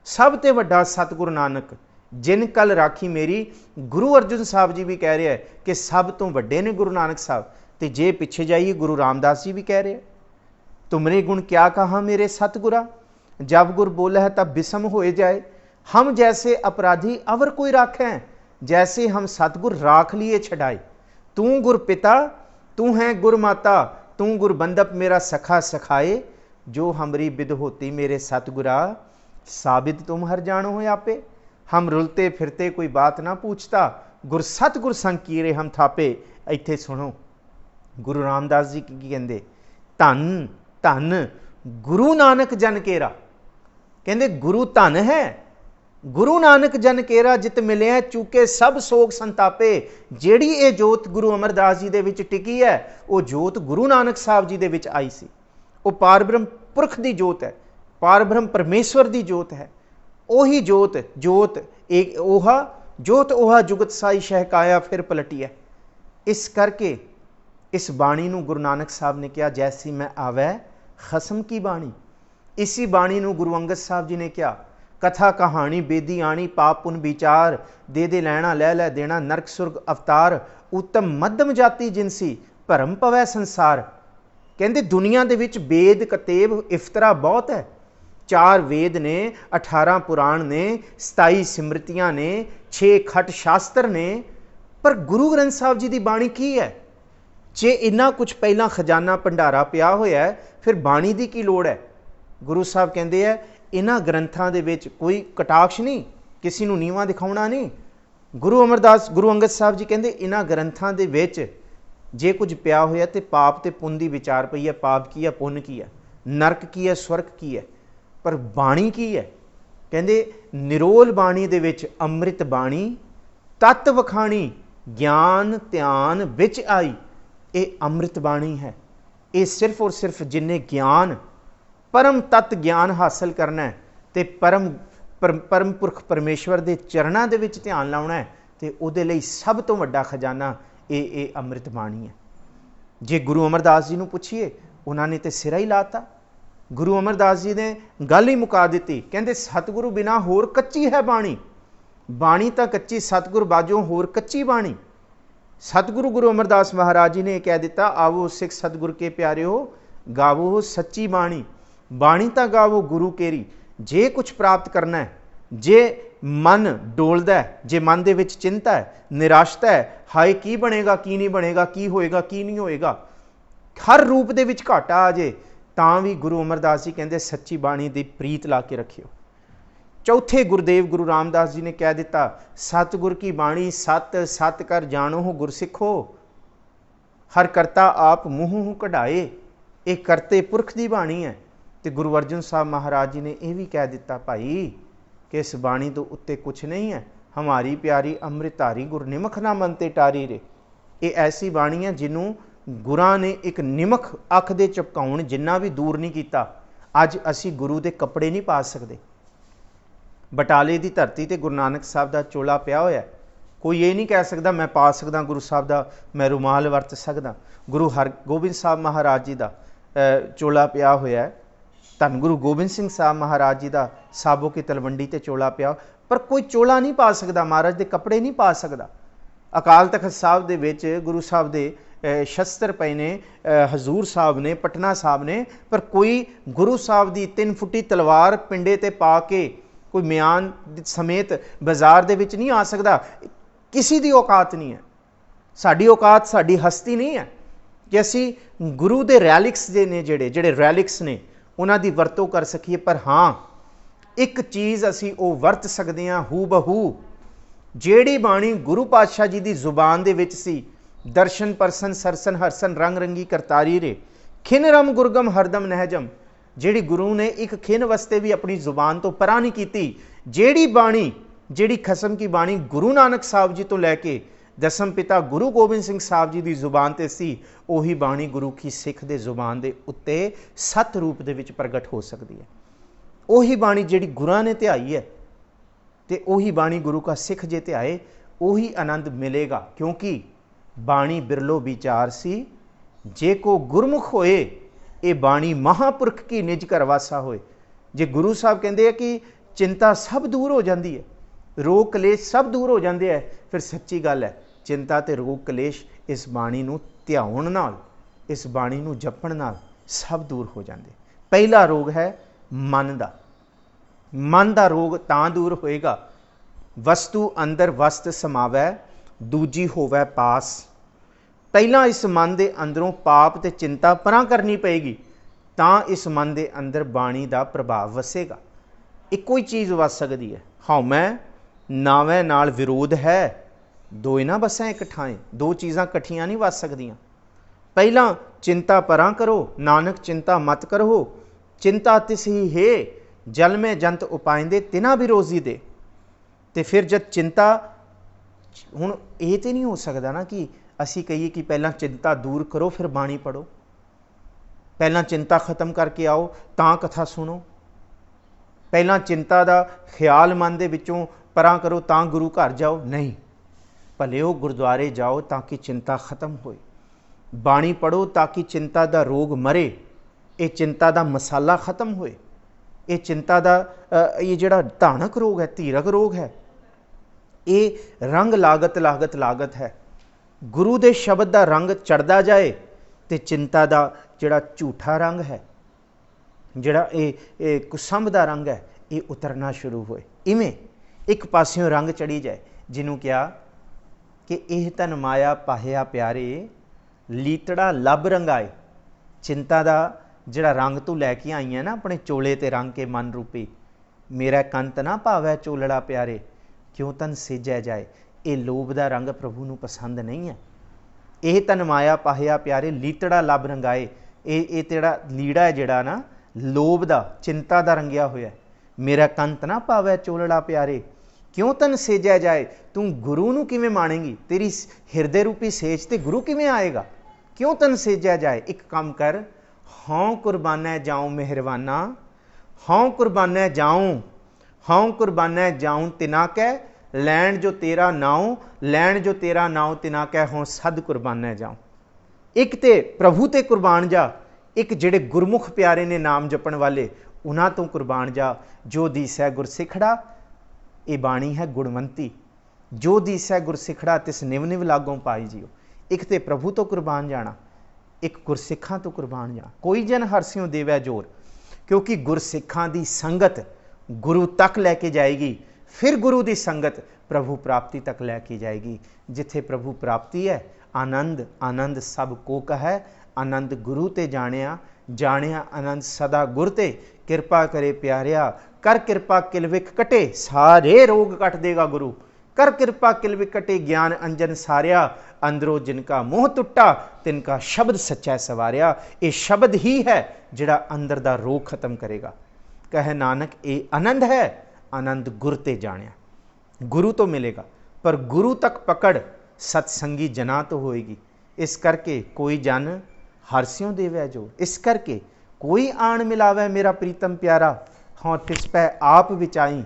ਸਭ ਤੇ ਵੱਡਾ ਸਤਿਗੁਰ ਨਾਨਕ ਜਿਨ ਕਲ ਰਾਖੀ ਮੇਰੀ। ਗੁਰੂ ਅਰਜਨ ਸਾਹਿਬ ਜੀ ਵੀ ਕਹਿ ਰਿਹਾ ਹੈ ਕਿ ਸਭ ਤੋਂ ਵੱਡੇ ਨੇ ਗੁਰੂ ਨਾਨਕ ਸਾਹਿਬ। ਤੇ ਜੇ ਪਿੱਛੇ ਜਾਈਏ ਗੁਰੂ ਰਾਮਦਾਸ ਜੀ ਵੀ ਕਹਿ ਰਹੇ, ਤੁਮਰੇ ਗੁਣ ਕਿਆ ਕਹਾ ਮੇਰੇ ਸਤਿਗੁਰਾ, ਜਬ ਗੁਰ ਬੋਲੇ ਤਬ ਬਿਸਮ ਹੋਏ ਜਾਏ, हम जैसे अपराधी अवर कोई राखें, जैसे हम सतगुर राख लिए छड़ाए। तू गुर पिता तू है गुर माता, तू गुर बंदप मेरा सखा सखाए, जो हमरी बिद होती मेरे सतगुरा, साबित तुम हर जानो हो आपे। हम रुलते फिरते कोई बात ना पूछता, गुर सतगुर संग कीरे हम थापे। इत्थे सुनो गुरु रामदास जी की कहते, धन धन गुरु नानक जन केरा। कहते गुरु धन है, गुरु नानक जन केरा जित मिले चूके सब सोग संतापे। ਜਿਹੜੀ ਇਹ ਜੋਤ ਗੁਰੂ ਅਮਰਦਾਸ ਜੀ ਦੇ ਵਿੱਚ ਟਿਕੀ ਹੈ, ਉਹ ਜੋਤ ਗੁਰੂ ਨਾਨਕ ਸਾਹਿਬ ਜੀ ਦੇ ਵਿੱਚ ਆਈ ਸੀ। ਉਹ ਪਾਰਬ੍ਰਹਮ ਪੁਰਖ ਦੀ ਜੋਤ ਹੈ, ਪਾਰਬ੍ਰਹਮ ਪਰਮੇਸ਼ਵਰ ਦੀ ਜੋਤ ਹੈ। ਉਹੀ ਜੋਤ ਇੱਕ ओहा ਜੋਤ ओहा जुगत साई शहकाया फिर पलटी है। इस करके इस बाणी ਨੂੰ ਗੁਰੂ ਨਾਨਕ ਸਾਹਿਬ ਨੇ ਕਿਹਾ, जैसी मैं आवे खसम की बाणी। इसी बाणी ਨੂੰ ਗੁਰੂ ਅੰਗਦ ਸਾਹਿਬ ਜੀ ਨੇ ਕਿਹਾ, कथा कहानी बेदी आनी पाप पुन विचार, दे दे लैना लै लै देना नरक सुरग अवतार, उत्तम मध्यम जाति जिनसी भरम पवै संसार। कहते दुनिया दे विच वेद कतेब इफ्तरा बहुत है। 4 वेद ने, 18 पुराण ने, 27 सिमरतियां ने, 6 खट शास्त्र ने, पर गुरु ग्रंथ साहब जी की बाणी की है? जे इन्ना कुछ पहला खजाना भंडारा पिया होया है, फिर बाणी की की लोड़ है? गुरु साहब कहते हैं इन्हां ग्रंथां दे विच कोई कटाक्ष नहीं, किसी नूं नीवां दिखाउणा नहीं। गुरु अंगद साहब जी कहते इन्हां ग्रंथां दे विच जे कुछ पिया होया ते पाप ते पुन दी विचार पई है, पाप की है पुन की है, नरक की है स्वर्ग की है, पर बाणी की है? कहते निरोल बाणी दे विच अमृत बाणी तत्त वखाणी, ज्ञान ध्यान विच आई। ये अमृत बाणी है। ये सिर्फ और सिर्फ जिन्हें ज्ञान परम तत्त ज्ञान हासिल करना है तो परम पुरख परमेश्वर के चरणों के विच ध्यान लाउणा है, तो उहदे लई सब तो वड्डा खजाना ये अमृत बाणी है। जे गुरु अमरदास जी नूं पुछीए, उन्होंने तो सिरा ही लाता। गुरु अमरदास जी ने गल ही मुका दी, कहते सतगुरु बिना होर कच्ची है बाणी। बाणी तो कच्ची, सतगुरु बाजों होर कच्ची बाणी। सतगुरु गुरु अमरदास महाराज जी ने कह दिता, आवो सिख सतगुर के प्यारे हो, गावो सच्ची बाणी। बाणी तो गावो गुरु केरी। जे कुछ प्राप्त करना है, जे मन डोलदा है, जे मन दे विच चिंता है, निराशता है, हाय की बनेगा की नहीं बनेगा, की होएगा की नहीं होएगा, हर रूप दे विच घाटा आ जे, तां भी गुरु अमरदास जी कहते सच्ची बाणी दी प्रीत ला के रखियो। चौथे गुरुदेव गुरु रामदास जी ने कह दिता, सतगुर की बाणी सत सत कर जानो हो गुर सिखो, हर करता आप मूँह कढ़ाए। ये करते पुरख की बाणी है। तो गुरु अर्जन साहब महाराज जी ने यह भी कह दिता, भाई कि इस बाणी तो उत्ते कुछ नहीं है, हमारी प्यारी अमृतारी गुर निमख ना मनते टारी रे। ये ऐसी बाणी है जिन्हों गुरां ने एक निमख अख दे चपकाउण जिन्ना भी दूर नहीं किया। अज असी गुरु के कपड़े नहीं पा सकते। बटाले की धरती ते गुरु नानक साहब का चोला पिया होया, कोई ये नहीं कह सकता मैं पा सकदा गुरु साहब का, मैं रुमाल वरत सकदा। गुरु हरगोबिंद साहब महाराज जी का चोला पिया होया है, धन गुरु गोबिंद सिंह साहब महाराज जी का साबो की तलवंडी ते चोला पिया, पर कोई चोला नहीं पा सकता, महाराज के कपड़े नहीं पा सकता। ਅਕਾਲ ਤਖਤ ਸਾਹਿਬ ਦੇ ਵਿੱਚ ਗੁਰੂ ਸਾਹਿਬ ਦੇ ਸ਼ਸਤਰ ਪਏ ਨੇ, ਹਜ਼ੂਰ ਸਾਹਿਬ ਨੇ, ਪਟਨਾ ਸਾਹਿਬ ਨੇ, ਪਰ ਕੋਈ ਗੁਰੂ ਸਾਹਿਬ ਦੀ 3 ਫੁੱਟੀ ਤਲਵਾਰ ਪਿੰਡੇ ਤੇ ਪਾ ਕੇ ਕੋਈ ਮਿਆਨ ਸਮੇਤ ਬਾਜ਼ਾਰ ਦੇ ਵਿੱਚ ਨਹੀਂ ਆ ਸਕਦਾ। ਕਿਸੇ ਦੀ ਔਕਾਤ ਨਹੀਂ ਹੈ। ਸਾਡੀ ਔਕਾਤ, ਸਾਡੀ ਹਸਤੀ ਨਹੀਂ ਹੈ ਕਿ ਅਸੀਂ ਗੁਰੂ ਦੇ ਰੈਲਿਕਸ ਦੇ ਨੇ ਜਿਹੜੇ ਰੈਲਿਕਸ ਨੇ ਉਹਨਾਂ ਦੀ ਵਰਤੋਂ ਕਰ ਸਕੀਏ। ਪਰ ਹਾਂ, ਇੱਕ ਚੀਜ਼ ਅਸੀਂ ਉਹ ਵਰਤ ਸਕਦੇ ਹਾਂ ਹੂ ਬਹੂ, ਜਿਹੜੀ ਬਾਣੀ ਗੁਰੂ ਪਾਤਸ਼ਾਹ ਜੀ ਦੀ ਜ਼ੁਬਾਨ ਦੇ ਵਿੱਚ ਸੀ। ਦਰਸ਼ਨ ਪਰਸਨ ਸਰਸਨ ਹਰਸਨ ਰੰਗ ਰੰਗੀ ਕਰਤਾਰੀ ਰੇ, ਖਿਨ ਰਮ ਗੁਰਗਮ ਹਰਦਮ ਨਹਿਜਮ, ਜਿਹੜੀ ਗੁਰੂ ਨੇ ਇੱਕ ਖਿਨ ਵਸਤੇ ਵੀ ਆਪਣੀ ਜ਼ੁਬਾਨ ਤੋਂ ਪਰਾਂ ਨਹੀਂ ਕੀਤੀ। ਜਿਹੜੀ ਬਾਣੀ, ਜਿਹੜੀ ਖਸਮ ਕੀ ਬਾਣੀ ਗੁਰੂ ਨਾਨਕ ਸਾਹਿਬ ਜੀ ਤੋਂ ਲੈ ਕੇ ਦਸਮ ਪਿਤਾ ਗੁਰੂ ਗੋਬਿੰਦ ਸਿੰਘ ਸਾਹਿਬ ਜੀ ਦੀ ਜ਼ੁਬਾਨ ਤੇ ਸੀ, ਉਹੀ ਬਾਣੀ ਗੁਰੂ ਕੀ ਸਿੱਖ ਦੇ ਜ਼ੁਬਾਨ ਦੇ ਉੱਤੇ ਸਤ ਰੂਪ ਦੇ ਵਿੱਚ ਪ੍ਰਗਟ ਹੋ ਸਕਦੀ ਹੈ। ਉਹੀ ਬਾਣੀ ਜਿਹੜੀ ਗੁਰਾਂ ਨੇ ਧਿਆਈ ਹੈ, ਤੇ ਉਹੀ ਬਾਣੀ ਗੁਰੂ ਕਾ ਸਿੱਖ ਜੇ ਧਿਆਏ, ਉਹੀ ਆਨੰਦ ਮਿਲੇਗਾ। ਕਿਉਂਕਿ ਬਾਣੀ ਬਿਰਲੋ ਵਿਚਾਰ ਸੀ, ਜੇ ਕੋ ਗੁਰਮੁਖ ਹੋਏ, ਇਹ ਬਾਣੀ ਮਹਾਂਪੁਰਖ ਕੀ ਨਿਜ ਘਰ ਵਾਸਾ ਹੋਏ। ਜੇ ਗੁਰੂ ਸਾਹਿਬ ਕਹਿੰਦੇ ਆ ਕਿ ਚਿੰਤਾ ਸਭ ਦੂਰ ਹੋ ਜਾਂਦੀ ਹੈ, ਰੋਗ ਕਲੇਸ਼ ਸਭ ਦੂਰ ਹੋ ਜਾਂਦੇ ਹੈ, ਫਿਰ ਸੱਚੀ ਗੱਲ ਹੈ, ਚਿੰਤਾ ਤੇ ਰੋਗ ਕਲੇਸ਼ ਇਸ ਬਾਣੀ ਨੂੰ ਧਿਆਉਣ ਨਾਲ, ਇਸ ਬਾਣੀ ਨੂੰ ਜਪਣ ਨਾਲ ਸਭ ਦੂਰ ਹੋ ਜਾਂਦੇ। ਪਹਿਲਾ ਰੋਗ ਹੈ ਮਨ ਦਾ। ਮਨ ਦਾ ਰੋਗ ਤਾਂ ਦੂਰ ਹੋਏਗਾ, ਵਸਤੂ ਅੰਦਰ ਵਸਤ ਸਮਾਵੈ, ਦੂਜੀ ਹੋਵੈ ਪਾਸ। ਪਹਿਲਾਂ ਇਸ ਮਨ ਦੇ ਅੰਦਰੋਂ ਪਾਪ ਤੇ ਚਿੰਤਾ ਪਰਾਂ ਕਰਨੀ ਪਏਗੀ, ਤਾਂ ਇਸ ਮਨ ਦੇ ਅੰਦਰ ਬਾਣੀ ਦਾ ਪ੍ਰਭਾਵ ਵਸੇਗਾ। ਇੱਕੋ ਹੀ ਚੀਜ਼ ਵਸ ਸਕਦੀ ਹੈ। ਹਉਮੈ ਨਾਵੇਂ ਨਾਲ ਵਿਰੋਧ ਹੈ, ਦੋਏ ਨਾ ਬਸਾਂ ਇੱਕ ਠਾਏ। ਦੋ ਚੀਜ਼ਾਂ ਇਕੱਠੀਆਂ ਨਹੀਂ ਵਸ ਸਕਦੀਆਂ। ਪਹਿਲਾਂ ਚਿੰਤਾ ਪਰਾਂ ਕਰੋ, ਨਾਨਕ ਚਿੰਤਾ ਮਤ ਕਰੋ, ਚਿੰਤਾ ਤਿਸ ਹੀ ਹੈ ਜਲ ਮੈਂ ਜੰਤ ਉਪਾਇੰਦੇ ਤਿਨਾ ਵੀ ਰੋਜ਼ੀ ਦੇ। ਤੇ ਫਿਰ ਜਦ ਚਿੰਤਾ, ਹੁਣ ਇਹ ਤੇ ਨਹੀਂ ਹੋ ਸਕਦਾ ਨਾ ਕਿ ਅਸੀਂ ਕਹੀਏ ਕਿ ਪਹਿਲਾਂ ਚਿੰਤਾ ਦੂਰ ਕਰੋ ਫਿਰ ਬਾਣੀ ਪੜ੍ਹੋ, ਪਹਿਲਾਂ ਚਿੰਤਾ ਖਤਮ ਕਰਕੇ ਆਓ ਤਾਂ ਕਥਾ ਸੁਣੋ, ਪਹਿਲਾਂ ਚਿੰਤਾ ਦਾ ਖਿਆਲ ਮਨ ਦੇ ਵਿੱਚੋਂ ਪਰਾਂ ਕਰੋ ਤਾਂ ਗੁਰੂ ਘਰ ਜਾਓ। ਨਹੀਂ, ਭਲੇ ਉਹ ਗੁਰਦੁਆਰੇ ਜਾਓ ਤਾਂ ਕਿ ਚਿੰਤਾ ਖਤਮ ਹੋਏ, ਬਾਣੀ ਪੜ੍ਹੋ ਤਾਂ ਕਿ ਚਿੰਤਾ ਦਾ ਰੋਗ ਮਰੇ, ਇਹ ਚਿੰਤਾ ਦਾ ਮਸਾਲਾ ਖਤਮ ਹੋਏ। ਇਹ ਚਿੰਤਾ ਦਾ ਇਹ ਜਿਹੜਾ ਧਾਨਕ ਰੋਗ ਹੈ, ਧੀਰਕ ਰੋਗ ਹੈ, ਇਹ ਰੰਗ ਲਾਗਤ ਹੈ। ਗੁਰੂ ਦੇ ਸ਼ਬਦ ਦਾ ਰੰਗ ਚੜ੍ਹਦਾ ਜਾਏ ਤੇ ਚਿੰਤਾ ਦਾ ਜਿਹੜਾ ਝੂਠਾ ਰੰਗ ਹੈ, ਜਿਹੜਾ ਇਹ ਕੁਸੰਭ ਦਾ ਰੰਗ ਹੈ, ਇਹ ਉਤਰਨਾ ਸ਼ੁਰੂ ਹੋਏ। ਇਵੇਂ ਇੱਕ ਪਾਸਿਓਂ ਰੰਗ ਚੜੀ ਜਾਏ, ਜਿਹਨੂੰ ਕਿਹਾ ਕਿ ਇਹ ਤਨ ਮਾਇਆ ਪਾਹਿਆ ਪਿਆਰੇ, ਲੀਤੜਾ ਲੱਭ ਰੰਗਾਏ। ਚਿੰਤਾ ਦਾ ਜਿਹੜਾ ਰੰਗ ਤੂੰ ਲੈ ਕੇ ਆਈ ਹੈ ਨਾ ਆਪਣੇ ਚੋਲੇ ਤੇ ਰੰਗ ਕੇ ਮਨ ਰੂਪੀ, ਮੇਰਾ ਕੰਤ ਨਾ ਭਾਵੈ ਚੋਲੜਾ ਪਿਆਰੇ, ਕਿਉਂ ਤਨ ਸਿਜੈ ਜਾਏ। ਇਹ ਲੋਭ ਦਾ ਰੰਗ ਪ੍ਰਭੂ ਨੂੰ ਪਸੰਦ ਨਹੀਂ ਹੈ। ਇਹ ਤਨ ਮਾਇਆ ਪਾਹਿਆ ਪਿਆਰੇ, ਲੀਤੜਾ ਲੱਭ ਰੰਗਾਏ। ਇਹ ਤੇਰਾ ਲੀੜਾ ਹੈ ਜਿਹੜਾ ਨਾ ਲੋਭ ਦਾ, ਚਿੰਤਾ ਦਾ ਰੰਗਿਆ ਹੋਇਆ। ਮੇਰਾ ਕੰਤ ਨਾ ਭਾਵੈ ਚੋਲੜਾ ਪਿਆਰੇ, ਕਿਉਂ ਤਨ ਸੇਜਿਆ ਜਾਏ। ਤੂੰ ਗੁਰੂ ਨੂੰ ਕਿਵੇਂ ਮਾਣੇਗੀ? ਤੇਰੀ ਹਿਰਦੇ ਰੂਪੀ ਸੇਜ ਤੇ ਗੁਰੂ ਕਿਵੇਂ ਆਏਗਾ? ਕਿਉਂ ਤਨ ਸੇਜਿਆ ਜਾਏ। ਇੱਕ ਕੰਮ ਕਰ, ਹਉ ਕੁਰਬਾਨੈ ਜਾਉ ਮਿਹਰਬਾਨਾ, ਹਉ ਕੁਰਬਾਨੈ ਜਾਉ, ਹਉ ਕੁਰਬਾਨੈ ਜਾਉ ਤਿਨਾ ਕੈ, ਲੈਣ ਜੋ ਤੇਰਾ ਨਾਉ, ਲੈਣ ਜੋ ਤੇਰਾ ਨਾਉ ਤਿਨਾ ਕੈ, ਹਉ ਸਦ ਕੁਰਬਾਨੈ ਜਾਉ। ਇੱਕ ਤੇ ਪ੍ਰਭੂ ਤੇ ਕੁਰਬਾਨ ਜਾ, ਇੱਕ ਜਿਹੜੇ ਗੁਰਮੁਖ ਪਿਆਰੇ ਨੇ ਨਾਮ ਜਪਣ ਵਾਲੇ, ਉਹਨਾਂ ਤੋਂ ਕੁਰਬਾਨ ਜਾ। ਜੋ ਦੀਸੈ ਗੁਰਸਿੱਖੜਾ, ਇਹ ਬਾਣੀ ਹੈ ਗੁਣਵੰਤੀ। ਜੋ ਦੀਸੈ ਗੁਰਸਿੱਖੜਾ ਤਿਸ ਨਿਵ ਨਿਵ ਲਾਗੋਂ ਪਾਈ ਜੀਓ। ਇੱਕ ਤੇ ਪ੍ਰਭੂ ਤੋਂ ਕੁਰਬਾਨ ਜਾਣਾ, ਇੱਕ ਗੁਰਸਿੱਖਾਂ ਤੋਂ ਕੁਰਬਾਨ ਜਾਣਾ। ਕੋਈ ਜਨ ਹਰਸਿਉ ਦੇਵੈ ਜੋਰ, ਕਿਉਂਕਿ ਗੁਰਸਿੱਖਾਂ ਦੀ ਸੰਗਤ ਗੁਰੂ ਤੱਕ ਲੈ ਕੇ ਜਾਏਗੀ, ਫਿਰ ਗੁਰੂ ਦੀ ਸੰਗਤ ਪ੍ਰਭੂ ਪ੍ਰਾਪਤੀ ਤੱਕ ਲੈ ਕੇ ਜਾਏਗੀ। ਜਿੱਥੇ ਪ੍ਰਭੂ ਪ੍ਰਾਪਤੀ ਹੈ, ਆਨੰਦ ਆਨੰਦ ਸਭ ਕੋ ਕਹੈ, ਆਨੰਦ ਗੁਰੂ ਤੇ ਜਾਣਿਆ, ਜਾਣਿਆ ਆਨੰਦ ਸਦਾ ਗੁਰ ਤੇ। ਕਿਰਪਾ ਕਰੇ ਪਿਆਰਿਆ, ਕਰ ਕਿਰਪਾ ਕਿਲਵਿਕ ਕਟੇ, ਸਾਰੇ ਰੋਗ ਕੱਟ ਦੇਗਾ ਗੁਰੂ। ਕਰ ਕਿਰਪਾ ਕਿਲਵਿਕ ਕਟੇ, ਗਿਆਨ ਅੰਜਨ ਸਾਰਿਆ, ਅੰਦਰੋਂ ਜਿਨਕਾ ਮੋਹ ਟੁੱਟਾ, ਤਿਨਕਾ ਸ਼ਬਦ ਸੱਚਾ ਸਵਾਰਿਆ। ਇਹ ਸ਼ਬਦ ਹੀ ਹੈ ਜਿਹੜਾ ਅੰਦਰ ਦਾ ਰੋਗ ਖਤਮ ਕਰੇਗਾ। ਕਹੇ ਨਾਨਕ ਇਹ ਆਨੰਦ ਹੈ, ਆਨੰਦ ਗੁਰ ਤੇ ਜਾਣਿਆ, ਗੁਰੂ ਤੋਂ ਮਿਲੇਗਾ। ਪਰ ਗੁਰੂ ਤੱਕ ਪਕੜ ਸਤਸੰਗੀ ਜਨਾਂ ਤੋਂ ਹੋਏਗੀ। ਇਸ ਕਰਕੇ ਕੋਈ ਜਨ ਹਰਸਿਉ ਦੇਵੈ ਜੋ, ਇਸ ਕਰਕੇ ਕੋਈ ਆਣ ਮਿਲਾਵੇ ਮੇਰਾ ਪ੍ਰੀਤਮ ਪਿਆਰਾ, ਹਾਂ ਤਿਸ ਪੈ ਆਪ ਵਿਚਾਈ।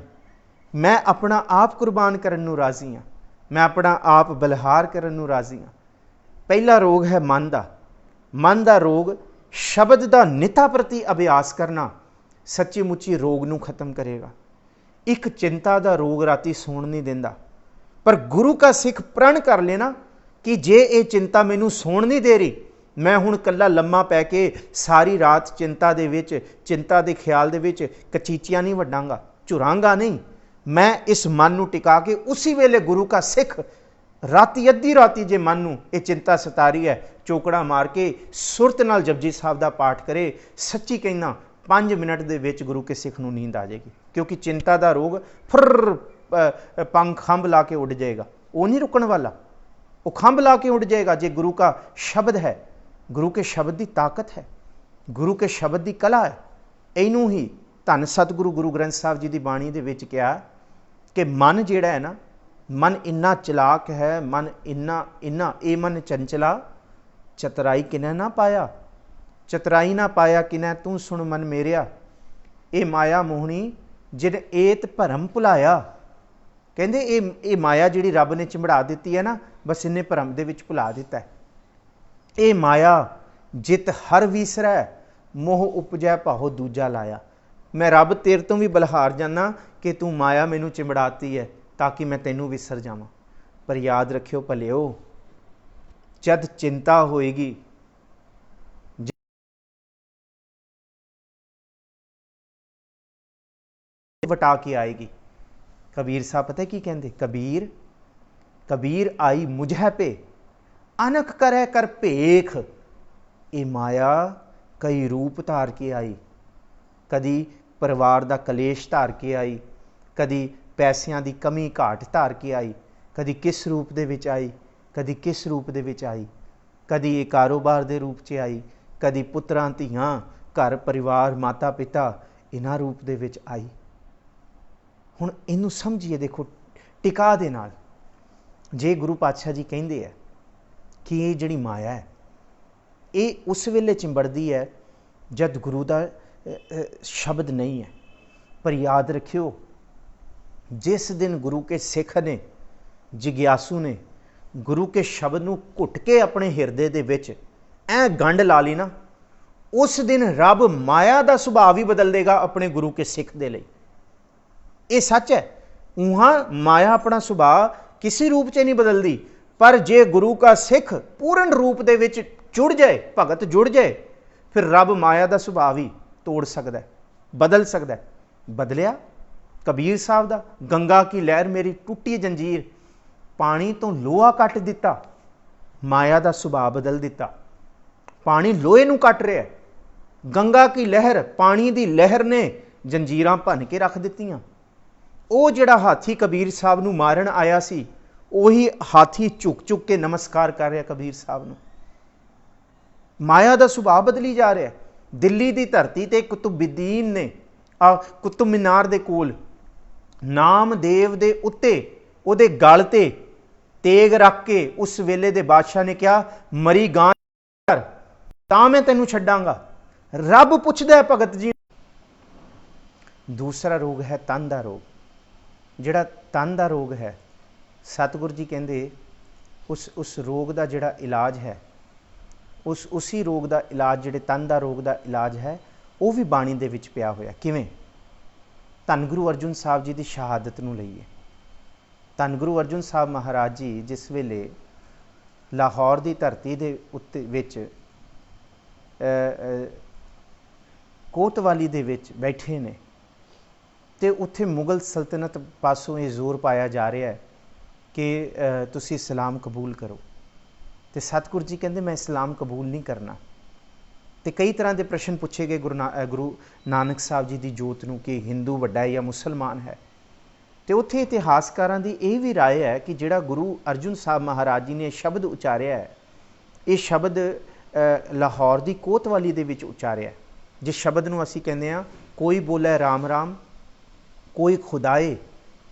ਮੈਂ ਆਪਣਾ ਆਪ ਕੁਰਬਾਨ ਕਰਨ ਨੂੰ ਰਾਜ਼ੀ ਹਾਂ, ਮੈਂ ਆਪਣਾ ਆਪ ਬਲਿਹਾਰ ਕਰਨ ਨੂੰ ਰਾਜ਼ੀ ਹਾਂ। ਪਹਿਲਾ ਰੋਗ ਹੈ ਮਨ ਦਾ। ਮਨ ਦਾ ਰੋਗ ਸ਼ਬਦ ਦਾ ਨਿਤਾ ਪ੍ਰਤੀ ਅਭਿਆਸ ਕਰਨਾ ਸੱਚੀ ਮੁੱਚੀ ਰੋਗ ਨੂੰ ਖਤਮ ਕਰੇਗਾ। ਇੱਕ ਚਿੰਤਾ ਦਾ ਰੋਗ ਰਾਤੀ ਸੌਣ ਨਹੀਂ ਦਿੰਦਾ। पर गुरु का सिख प्रण कर लेना कि जे ये चिंता मैनू सौण नहीं दे रही, मैं हुण कल्ला लम्मा पै के सारी रात चिंता दे विच, चिंता के ख्याल दे विच कचीचियां नहीं वड्डांगा, झुरांगा नहीं, मैं इस मन नू टिका के उसी वेले गुरु का सिख राती अद्धी राती जे मन नू ये चिंता सता रही है, चौकड़ा मार के सुरत नाल जपजी साहब का पाठ करे। सच्ची कहना 5 मिनट दे विच गुरु के सिख नू नींद आ जाएगी, क्योंकि चिंता का रोग फुर पंख खंभ ला के उड़ जाएगा, वो नहीं रुकण वाला, वो खंभ ला के उड़ जाएगा। जे गुरु का शब्द है, गुरु के शब्द की ताकत है, गुरु के शब्द की कला है। इनू ही धन सतगुरु गुरु ग्रंथ साहब जी की बाणी दे विच कहा कि मन जिहड़ा है ना, मन इन्ना चलाक है, मन इन्ना इन्ना ए मन चंचला, चतराई किने ना पाया, चतराई ना पाया किने तू सुन मन मेरिया, ए माया मोहनी जिन एत भरम भुलाया। कहंदे ये माया जिहड़ी रब ने चिंबड़ा दित्ती है ना, बस इन्हें भरम दे विच भुला दिता है। ए माया जित हर विसरै, मोह उपजै भाहो दूजा लाया। मैं रब तेरे तो भी बलहार जाना कि तू माया मैनू चिंबड़ाती है ताकि मैं तैनू विसर जावां। पर याद रखियो भलिओ, जद चिंता होएगी, वटा के आएगी। कबीर साहब पता की कहते, कबीर कबीर आई मुझे पे, अनख करे कर भेख। ये माया कई रूप धार के आई, कदी परिवार का कलेश धार के आई, कदी पैसों की कमी घाट धार के आई, कदी किस रूप दे विच आई, कदी किस रूप दे विच आई, कदी ये कारोबार के रूप च आई, कदी पुत्रां धीआं घर परिवार माता पिता इन्हां रूप दे विच आई। हुण इनू समझिए, देखो टिका दे नाल, जे गुरु पातशाह जी कहिंदे है कि ये जिहड़ी माया है ये उस वेले चिंबड़दी है जद गुरु का शब्द नहीं है। पर याद रखियो, जिस दिन गुरु के सिख ने, जिग्यासू ने गुरु के शब्द नू घुट के अपने हिरदे दे विच ऐ गंढ ला ली ना, उस दिन रब माया का सुभाव ही बदल देगा अपने गुरु के सिख दे लई। ये सच है। वहाँ माया अपना सुभाव किसी रूप च नहीं बदलती, पर जे गुरु का सिख पूर्ण रूप दे विच जुड़ जाए, भगत जुड़ जाए, फिर रब माया का सुभाव ही तोड़ सकता है, बदल सकता है। बदलिया कबीर साहब का, गंगा की लहर मेरी टूटी जंजीर, पानी तो लोहा कट दिता, माया का सुभाव बदल दिता। पानी लोहे नूं कट रहा है, गंगा की लहर, पानी की लहर ने जंजीरां भन के रख दित्तियां। वो जिहड़ा हाथी कबीर साहब नूं मारन आया सी, उही हाथी झुक झुक के नमस्कार कर रहा कबीर साहब नूं। माया का सुभाव बदली जा रहा है। दिल्ली की धरती ते कुतुबुद्दीन ने कुतुब मीनार दे कोल नामदेव दे उत्ते उहदे गल ते तेग रख के उस वेले दे बादशाह ने कहा, मरी गां तां मैं तैनूं छड्डांगा। रब पुछदा है भगत जी। दूसरा रोग है तन का रोग। जिहड़ा तन का रोग है, सतगुरु जी कहंदे उस रोग का जिहड़ा इलाज है, उसी रोग का इलाज, जिहड़े तन का रोग का इलाज है, वो भी बाणी दे विच पिया होया। किवें? धन गुरु अर्जुन साहब जी की शहादत नूं लईए। धन गुरु अर्जुन साहब महाराज जी जिस वेले लाहौर की धरती दे उत्ते विच कोतवाली दे विच बैठे ने, ते उत्थे मुगल सल्तनत पासों ये जोर पाया जा रहा है कि तुसी इस्लाम कबूल करो। तो सतगुरु जी कहते मैं इस्लाम कबूल नहीं करना। तो कई तरह के प्रश्न पूछे गए गुरु नानक साहब जी की जोत नूं कि हिंदू वड्डा है या मुसलमान है। तो उत्थे इतिहासकारां दी ये भी राय है कि जिहड़ा गुरु अर्जुन साहब महाराज जी ने शब्द उचारिया है, ये शब्द लाहौर की कोतवाली दे विच उचारिया है। जिस शब्द नूं असीं कहंदे आ, कोई बोले राम राम, कोई खुदाए,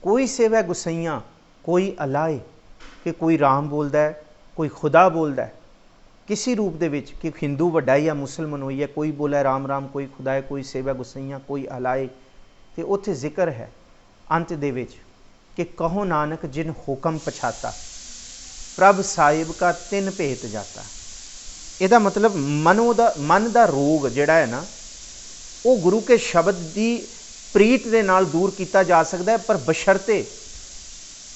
कोई सेवै गुसैयां, कोई अलाए। कि कोई राम बोलदा है, कोई खुदा बोलदा है किसी रूप दे विच, कि हिंदू वड्डा या मुसलमान होई है, कोई बोले राम राम, कोई खुदाए, कोई सेवै गुसैयां, कोई अलाए। तो उत्थे जिक्र है अंत दे विच कि कहो नानक जिन हुक्म पछाता, प्रभ साहिब का तिन भेत जाता। ਇਹਦਾ मतलब मन का रोग जिहड़ा है ना, वो गुरु के शब्द की प्रीत के नाल दूर किया जा सकता है, पर बशर्ते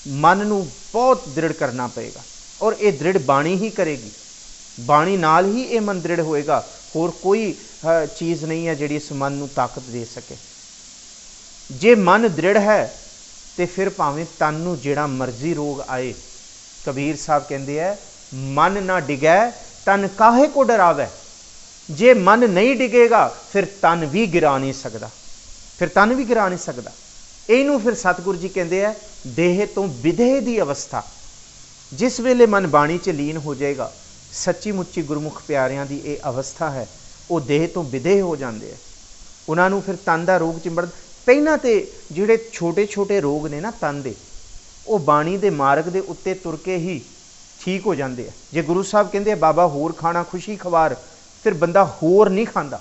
मन नूं बहुत दृढ़ करना पएगा और ये दृढ़ बाणी ही करेगी। बाणी नाल ही ये मन दृढ़ होएगा, होर कोई चीज़ नहीं है जिहड़ी इस मन नूं ताकत दे सके। जे मन दृढ़ है तो फिर भावें तन नूं जिहड़ा मर्जी रोग आए, कबीर साहब कहते हैं मन ना डिगै तन काहे को डरावै। जे मन नहीं डिगेगा फिर तन भी गिरा नहीं सकता, फिर तन भी गिरा नहीं सकता। इनू फिर सतगुरु जी कहते हैं देह तो विदेह की अवस्था। जिस वेले मन बाणी च लीन हो जाएगा, सच्ची मुच्ची गुरमुख प्यारियां दी ये अवस्था है, वो देह तो विदेह हो जाते हैं। उन्होंने फिर तन का रोग चिंबड़, पहला तो जोड़े छोटे छोटे रोग ने ना तन के, वो बाणी के मार्ग के उत्ते तुर के ही ठीक हो जाते हैं। जे गुरु साहब कहते हैं बाबा होर खाना खुशी खवार, फिर बंदा होर नहीं खाता।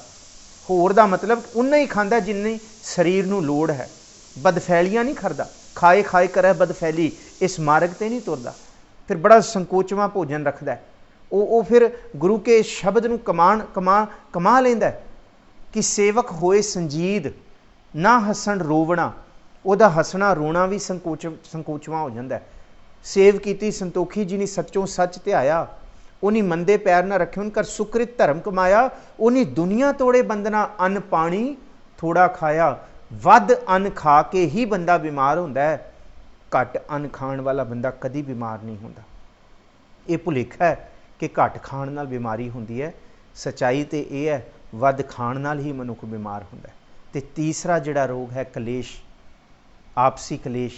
होर का मतलब उन्ना ही खाता जिन्नी शरीर नूं लोड़ है। बदफैलियां नहीं करता, खाए खाए करे बदफैली, इस मार्ग ते नहीं तुरदा। फिर बड़ा संकोचवा भोजन रखता है, वो फिर गुरु के शब्द नूं कमा लेंदा है कि सेवक होए संजीद ना हसन रोवना। उहदा हसना रोना भी संकोचवा हो जाता है। सेव कीती संतोखी जी ने सच्चों सच ध्याया, उन्हीं मंदे पैर ना रखे उनकर सुकृत धर्म कमाया। उन्हीं दुनिया तोड़े बंदना अन्न पानी थोड़ा खाया। वध अन्न खा के ही बंदा बीमार होंदा है, घट अन्न खाण वाला बंदा कदी बीमार नहीं होंदा। ये भुलेखा है कि घट खाण नाल बीमारी होंदी है। सच्चाई तो यह है वध खाण नाल ही मनुख बीमार होंदा है। ते तीसरा जिहड़ा रोग है कलेश, आपसी कलेश,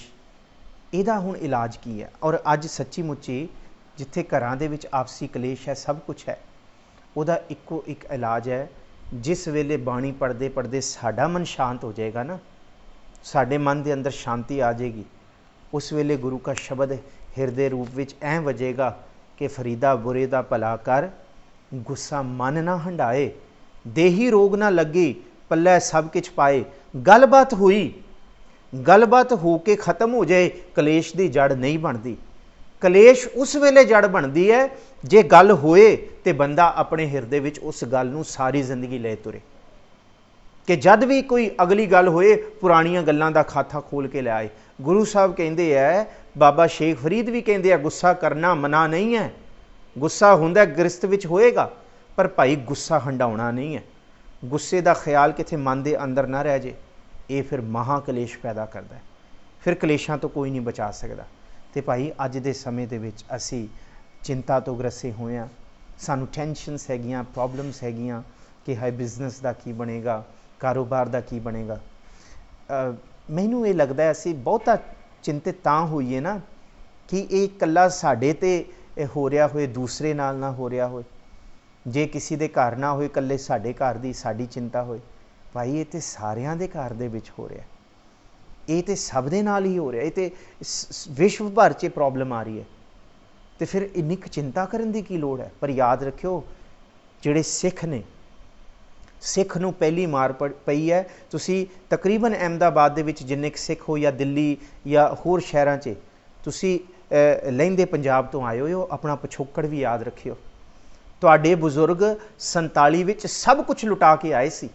इहदा हुण इलाज की है। और अज सच्ची मुच्ची जिथे घरां दे विच आपसी कलेश है, सब कुछ है, उहदा इक्को एक इलाज है। जिस वेले बाणी पढ़ते पढ़ते साडा मन शांत हो जाएगा ना, साडे मन के अंदर शांति आ जाएगी, उस वेले गुरु का शब्द हिरदे रूप विच ऐं वजेगा कि फरीदा बुरे दा भला कर, गुस्सा मन ना हंडाए, देही रोग ना लगी, पल्लै सब किछ पाए। गलबात हुई, गलबात हो के खत्म हो जाए, कलेश की जड़ नहीं बनती। कलेश उस वेले जड़ बनती है जे गल होए तो बंदा अपने हिरदे विच उस गल नूं सारी जिंदगी ले तुरे। कि जद भी कोई अगली गल होए पुरानियां गल्लां दा खाता खोल के ले आए। गुरु साहब कहते हैं, बाबा शेख फरीद भी कहते हैं, गुस्सा करना मना नहीं है। गुस्सा हुंदा गिरस्त विच होएगा, पर भाई गुस्सा हंडाउणा नहीं है। गुस्से का ख्याल किथे मन के अंदर ना रह जाए, ये फिर महाकलेश पैदा करता है। फिर कलेशां तो कोई नहीं बचा सकता। तो भाई अज दे समय दे विच असी चिंता तो ग्रसे होए हैं, सानू टेंशनस हैगियां, प्रॉब्लम्स हैगियां कि हाय बिजनेस का की बनेगा, कारोबार का की बनेगा। मैनू ये लगता है असी बहुता चिंतित तां होईए ना कि ये कल्ला साडे ते हो रहा होए, दूसरे नाल ना हो रहा होए। जे किसी दे घर ना होए, कल्ले साडे घर दी साडी चिंता होए, भाई ये तो सारियां दे घर दे विच हो रहा, ये तो सब दे नाल ही हो रहा, ये तो विश्व भर च प्रॉब्लम आ रही है। तो फिर इन्नी चिंता करने की की लोड़ है। पर याद रखियो जिहड़े सिख ने, सिख नूं पहली मार पई है। तुसी तकरीबन अहमदाबाद दे विच जिन्ने सिख हो या दिल्ली या होर शहरां 'च तुसी लहिंदे पंजाब तो आए हो, अपना पिछोकड़ भी याद रखियो। तुहाडे बुजुर्ग 47 विच सब कुछ लुटा के आए सी।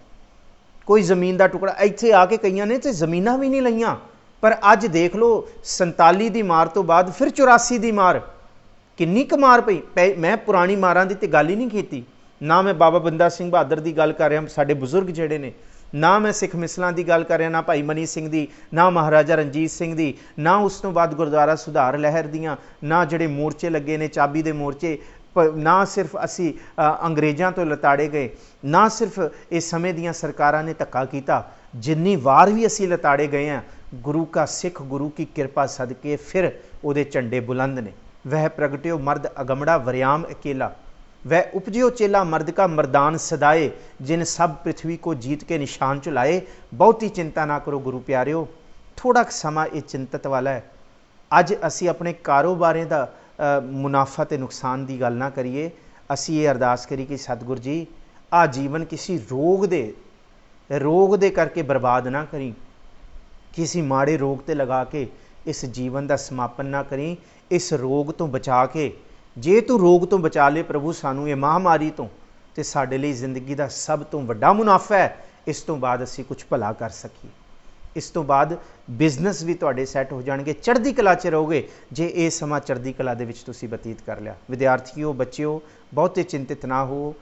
कोई ज़मीन का टुकड़ा इत्थे आके कईयां ने तो ज़मीनां भी नहीं लईयां, पर अज देख लो 47 की मार तो बाद फिर 84 की मार, किन्नी क मार पई। मैं पुरानी मारां की तो गल ही नहीं की, ना मैं बाबा बंदा सिंह बहादुर की गल कर रहा, साडे बुजुर्ग जिहड़े ने, ना मैं सिख मिसलां की गल कर रहा, ना भाई मनी सिंह की, ना महाराजा रणजीत सिंह की, ना उस तो बाद गुरुद्वारा सुधार लहर दियां, ना जिहड़े मोर्चे लगे ने चाबी दे मोर्चे, ना सिर्फ असी अंग्रेज़ों तो लताड़े गए, ना सिर्फ इस समय दियां सरकारां ने धक्का कीता, जिन्नी वार भी असी लताड़े गए हैं, गुरु का सिख गुरु की कृपा सदके फिर उहदे झंडे बुलंद ने। वह प्रगट्यो मर्द अगमड़ा वरियाम अकेला, वह उपजियो चेला मर्द का मर्दान सदाए, जिन सब पृथ्वी को जीत के निशान चलाए। बहुती चिंता ना करो गुरु प्यारिओ, थोड़ा समा ये चिंतत वाला है। अज असी अपने कारोबारें का मुनाफा ते नुकसान की गल ना करिए, असी ये अरदास करिए कि सतगुरु जी आ जीवन किसी रोग दे करके बर्बाद ना करी, किसी माड़े रोग ते लगा के इस जीवन का समापन ना करी। इस रोग तो बचा के, जे तू रोग तो बचा ले प्रभु सानू ये महामारी तो साडे लिए जिंदगी का सब तो वड्डा मुनाफा है। इस तो बाद असी कुछ भला कर सकीए। इस तो बाद बिजनेस भी तुहाडे सैट हो जाणगे, चढ़दी कला च रहोगे जे ये समा चढ़दी कला दे विच तुसीं बतीत कर लिया। विद्यार्थियों, बच्चिओ, बहुते चिंतित ना हो।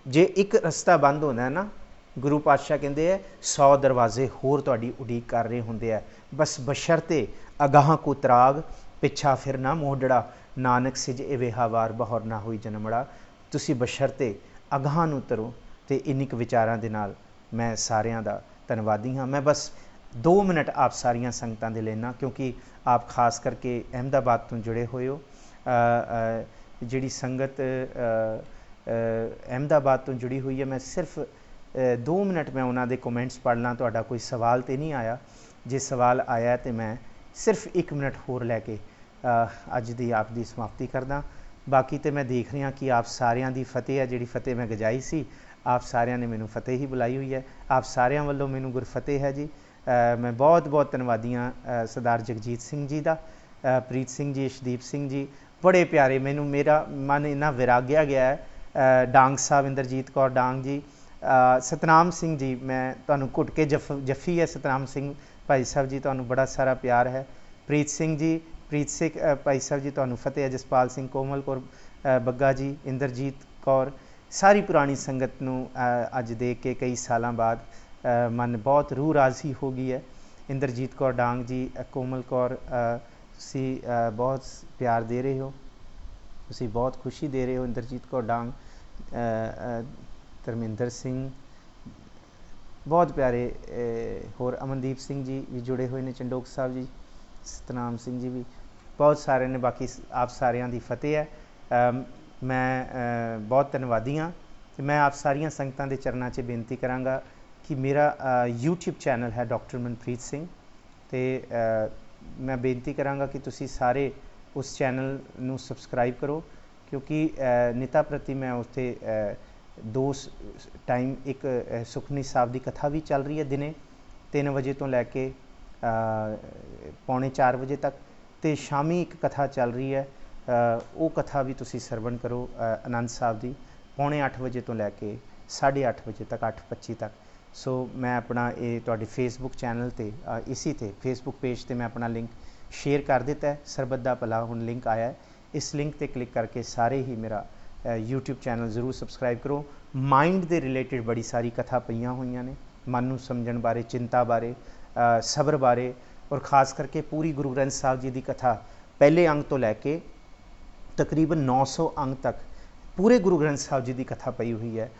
जे एक रस्ता बंद होंदा है ना, गुरु पातशाह कहते हैं 100 दरवाजे होर तुहाडी उडीक कर रहे होंदे है। बस बशर्ते अगाह को त्राग, पिछा फिर ना मोडड़ा, नानक सिज ए वेहावार बहौर ना होई जनमड़ा। तुसीं बशर्ते अगाह नूं उतरो। तो इन्नी कुछ विचारां दे नाल मैं सारियां दा धन्नवादी हाँ। मैं बस 2 मिनट आप सारियां संगतां दे लेना, क्योंकि आप खास करके अहमदाबाद तो जुड़े हुए हो। जिहड़ी संगत अहमदाबाद तो जुड़ी हुई है, मैं सिर्फ 2 मिनट मैं उन्हां दे कमेंट्स पढ़ ਲਾਂ। तुहाडा कोई सवाल तो नहीं आया? जे सवाल आया तो मैं सिर्फ 1 मिनट होर लैके अज दी आप दी समाप्ति करदा। बाकी तो मैं देख रहा कि आप सारियां दी फतेह है, जिहड़ी फतेह मैं गजाई सी, आप सारियां ने मैनू फतेह ही बुलाई हुई है। आप सारियां वल्लों मैनू गुरफतेह है जी। मैं बहुत बहुत धन्नवादी हाँ सरदार जगजीत सिंह जी का, प्रीत सिंह जी, इशदीप सिंह जी, बड़े प्यारे। मैनू मेरा मन इन्ना विरागिया गया है। डांग साहब, इंद्रजीत कौर डांग जी, सतनाम सिंह जी, मैं तुहानू घुट के जफ़ी है सतनाम सिंह भाई साहब जी, तुहानू बड़ा सारा प्यार है। प्रीत सिंह जी, प्रीत सिंह भाई साहब जी, तुहानू फतेह है। जसपाल सिंह, कोमल कौर बग्गा जी, इंद्रजीत कौर, सारी पुरानी संगत नू अज देख के कई सालों बाद मन बहुत रूह राजी हो गई है। इंद्रजीत कौर डांग जी, कोमल कौर, तुसी बहुत प्यार दे रहे हो, तुसी बहुत खुशी दे रहे हो। इंद्रजीत कौर डांग, धर्मिंदर सिंह, बहुत प्यारे। होर अमनदीप सिंह जी भी जुड़े हुए ने, चंडोक साहब जी, सतनाम सिंह जी भी, बहुत सारे ने। बाकी आप सारियां दी फतेह है। मैं बहुत धन्नवादी हाँ। मैं आप सारियां संगतां दे चरनां 'च बेनती करांगा कि मेरा यूट्यूब चैनल है डॉक्टर मनप्रीत सिंह, तो मैं बेनती करांगा कि तुसी सारे उस चैनल नू सबसक्राइब करो, क्योंकि निता प्रति मैं उत्थे 2 टाइम एक सुखनी साहब की कथा भी चल रही है, दिने 3 बजे तो लैके 3:45 बजे तक, तो शामी एक कथा चल रही है, वो कथा भी तुसी सरवण करो आनंद साहब की, 7:45 बजे तो लैके 8:30 बजे तक, 8:25 तक। सो मैं अपना ये तुहाडे फेसबुक चैनल ते इसी ते फेसबुक पेज ते मैं अपना लिंक शेयर कर दिता है। सरबत दा भला हुण लिंक आया है, इस लिंक ते क्लिक करके सारे ही मेरा यूट्यूब चैनल जरूर सबसक्राइब करो। माइंड दे रिलेटिड बड़ी सारी कथा पईयां होईयां ने, मन नूं समझण बारे, चिंता बारे, सबर बारे, और ख़ास करके पूरी गुरु ग्रंथ साहब जी की कथा पहले अंग तो लैके तकरीबन 900 अंग तक पूरे गुरु ग्रंथ साहब जी की कथा पई हुई है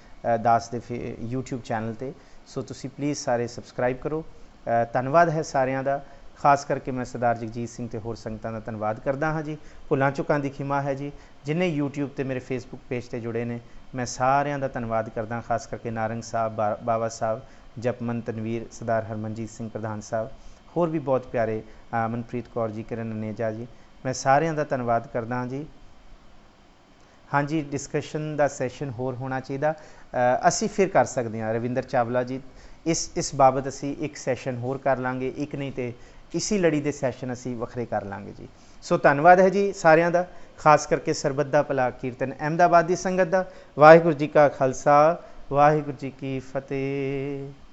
दास दे यूट्यूब चैनल ते। सो तुसी प्लीज़ सारे सबसक्राइब करो। धन्नवाद है सारियां दा। खास करके मैं सरदार जगजीत सिंह ते होर संगतां दा धन्नवाद करदा हाँ जी। भुलां चुकां दी खिमा है जी। जिन्हें यूट्यूब ते मेरे फेसबुक पेज ते जुड़े ने, मैं सारियां दा धन्नवाद करदा। खास करके नारंग साहब, बाबा साहब, जपमन तनवीर, सरदार हरमनजीत सिंह प्रधान साहब, होर भी बहुत प्यारे, मनप्रीत कौर जी, किरण ननेजा जी, मैं सारियां दा धन्नवाद करदा जी। हाँ जी, डिस्कशन का सैशन होर होना चाहिए। असी फिर कर सकते हैं रविंदर चावला जी, इस बाबत असी एक सैशन होर कर लांगे, एक नहीं तो इसी लड़ी के सैशन असी वखरे कर लांगे जी। सो धन्नवाद है जी सारियां दा, खास करके सरबत दा भला कीर्तन अहमदाबाद की संगत दा। वाहिगुरू जी का खालसा, वाहिगुरू जी की फतेह।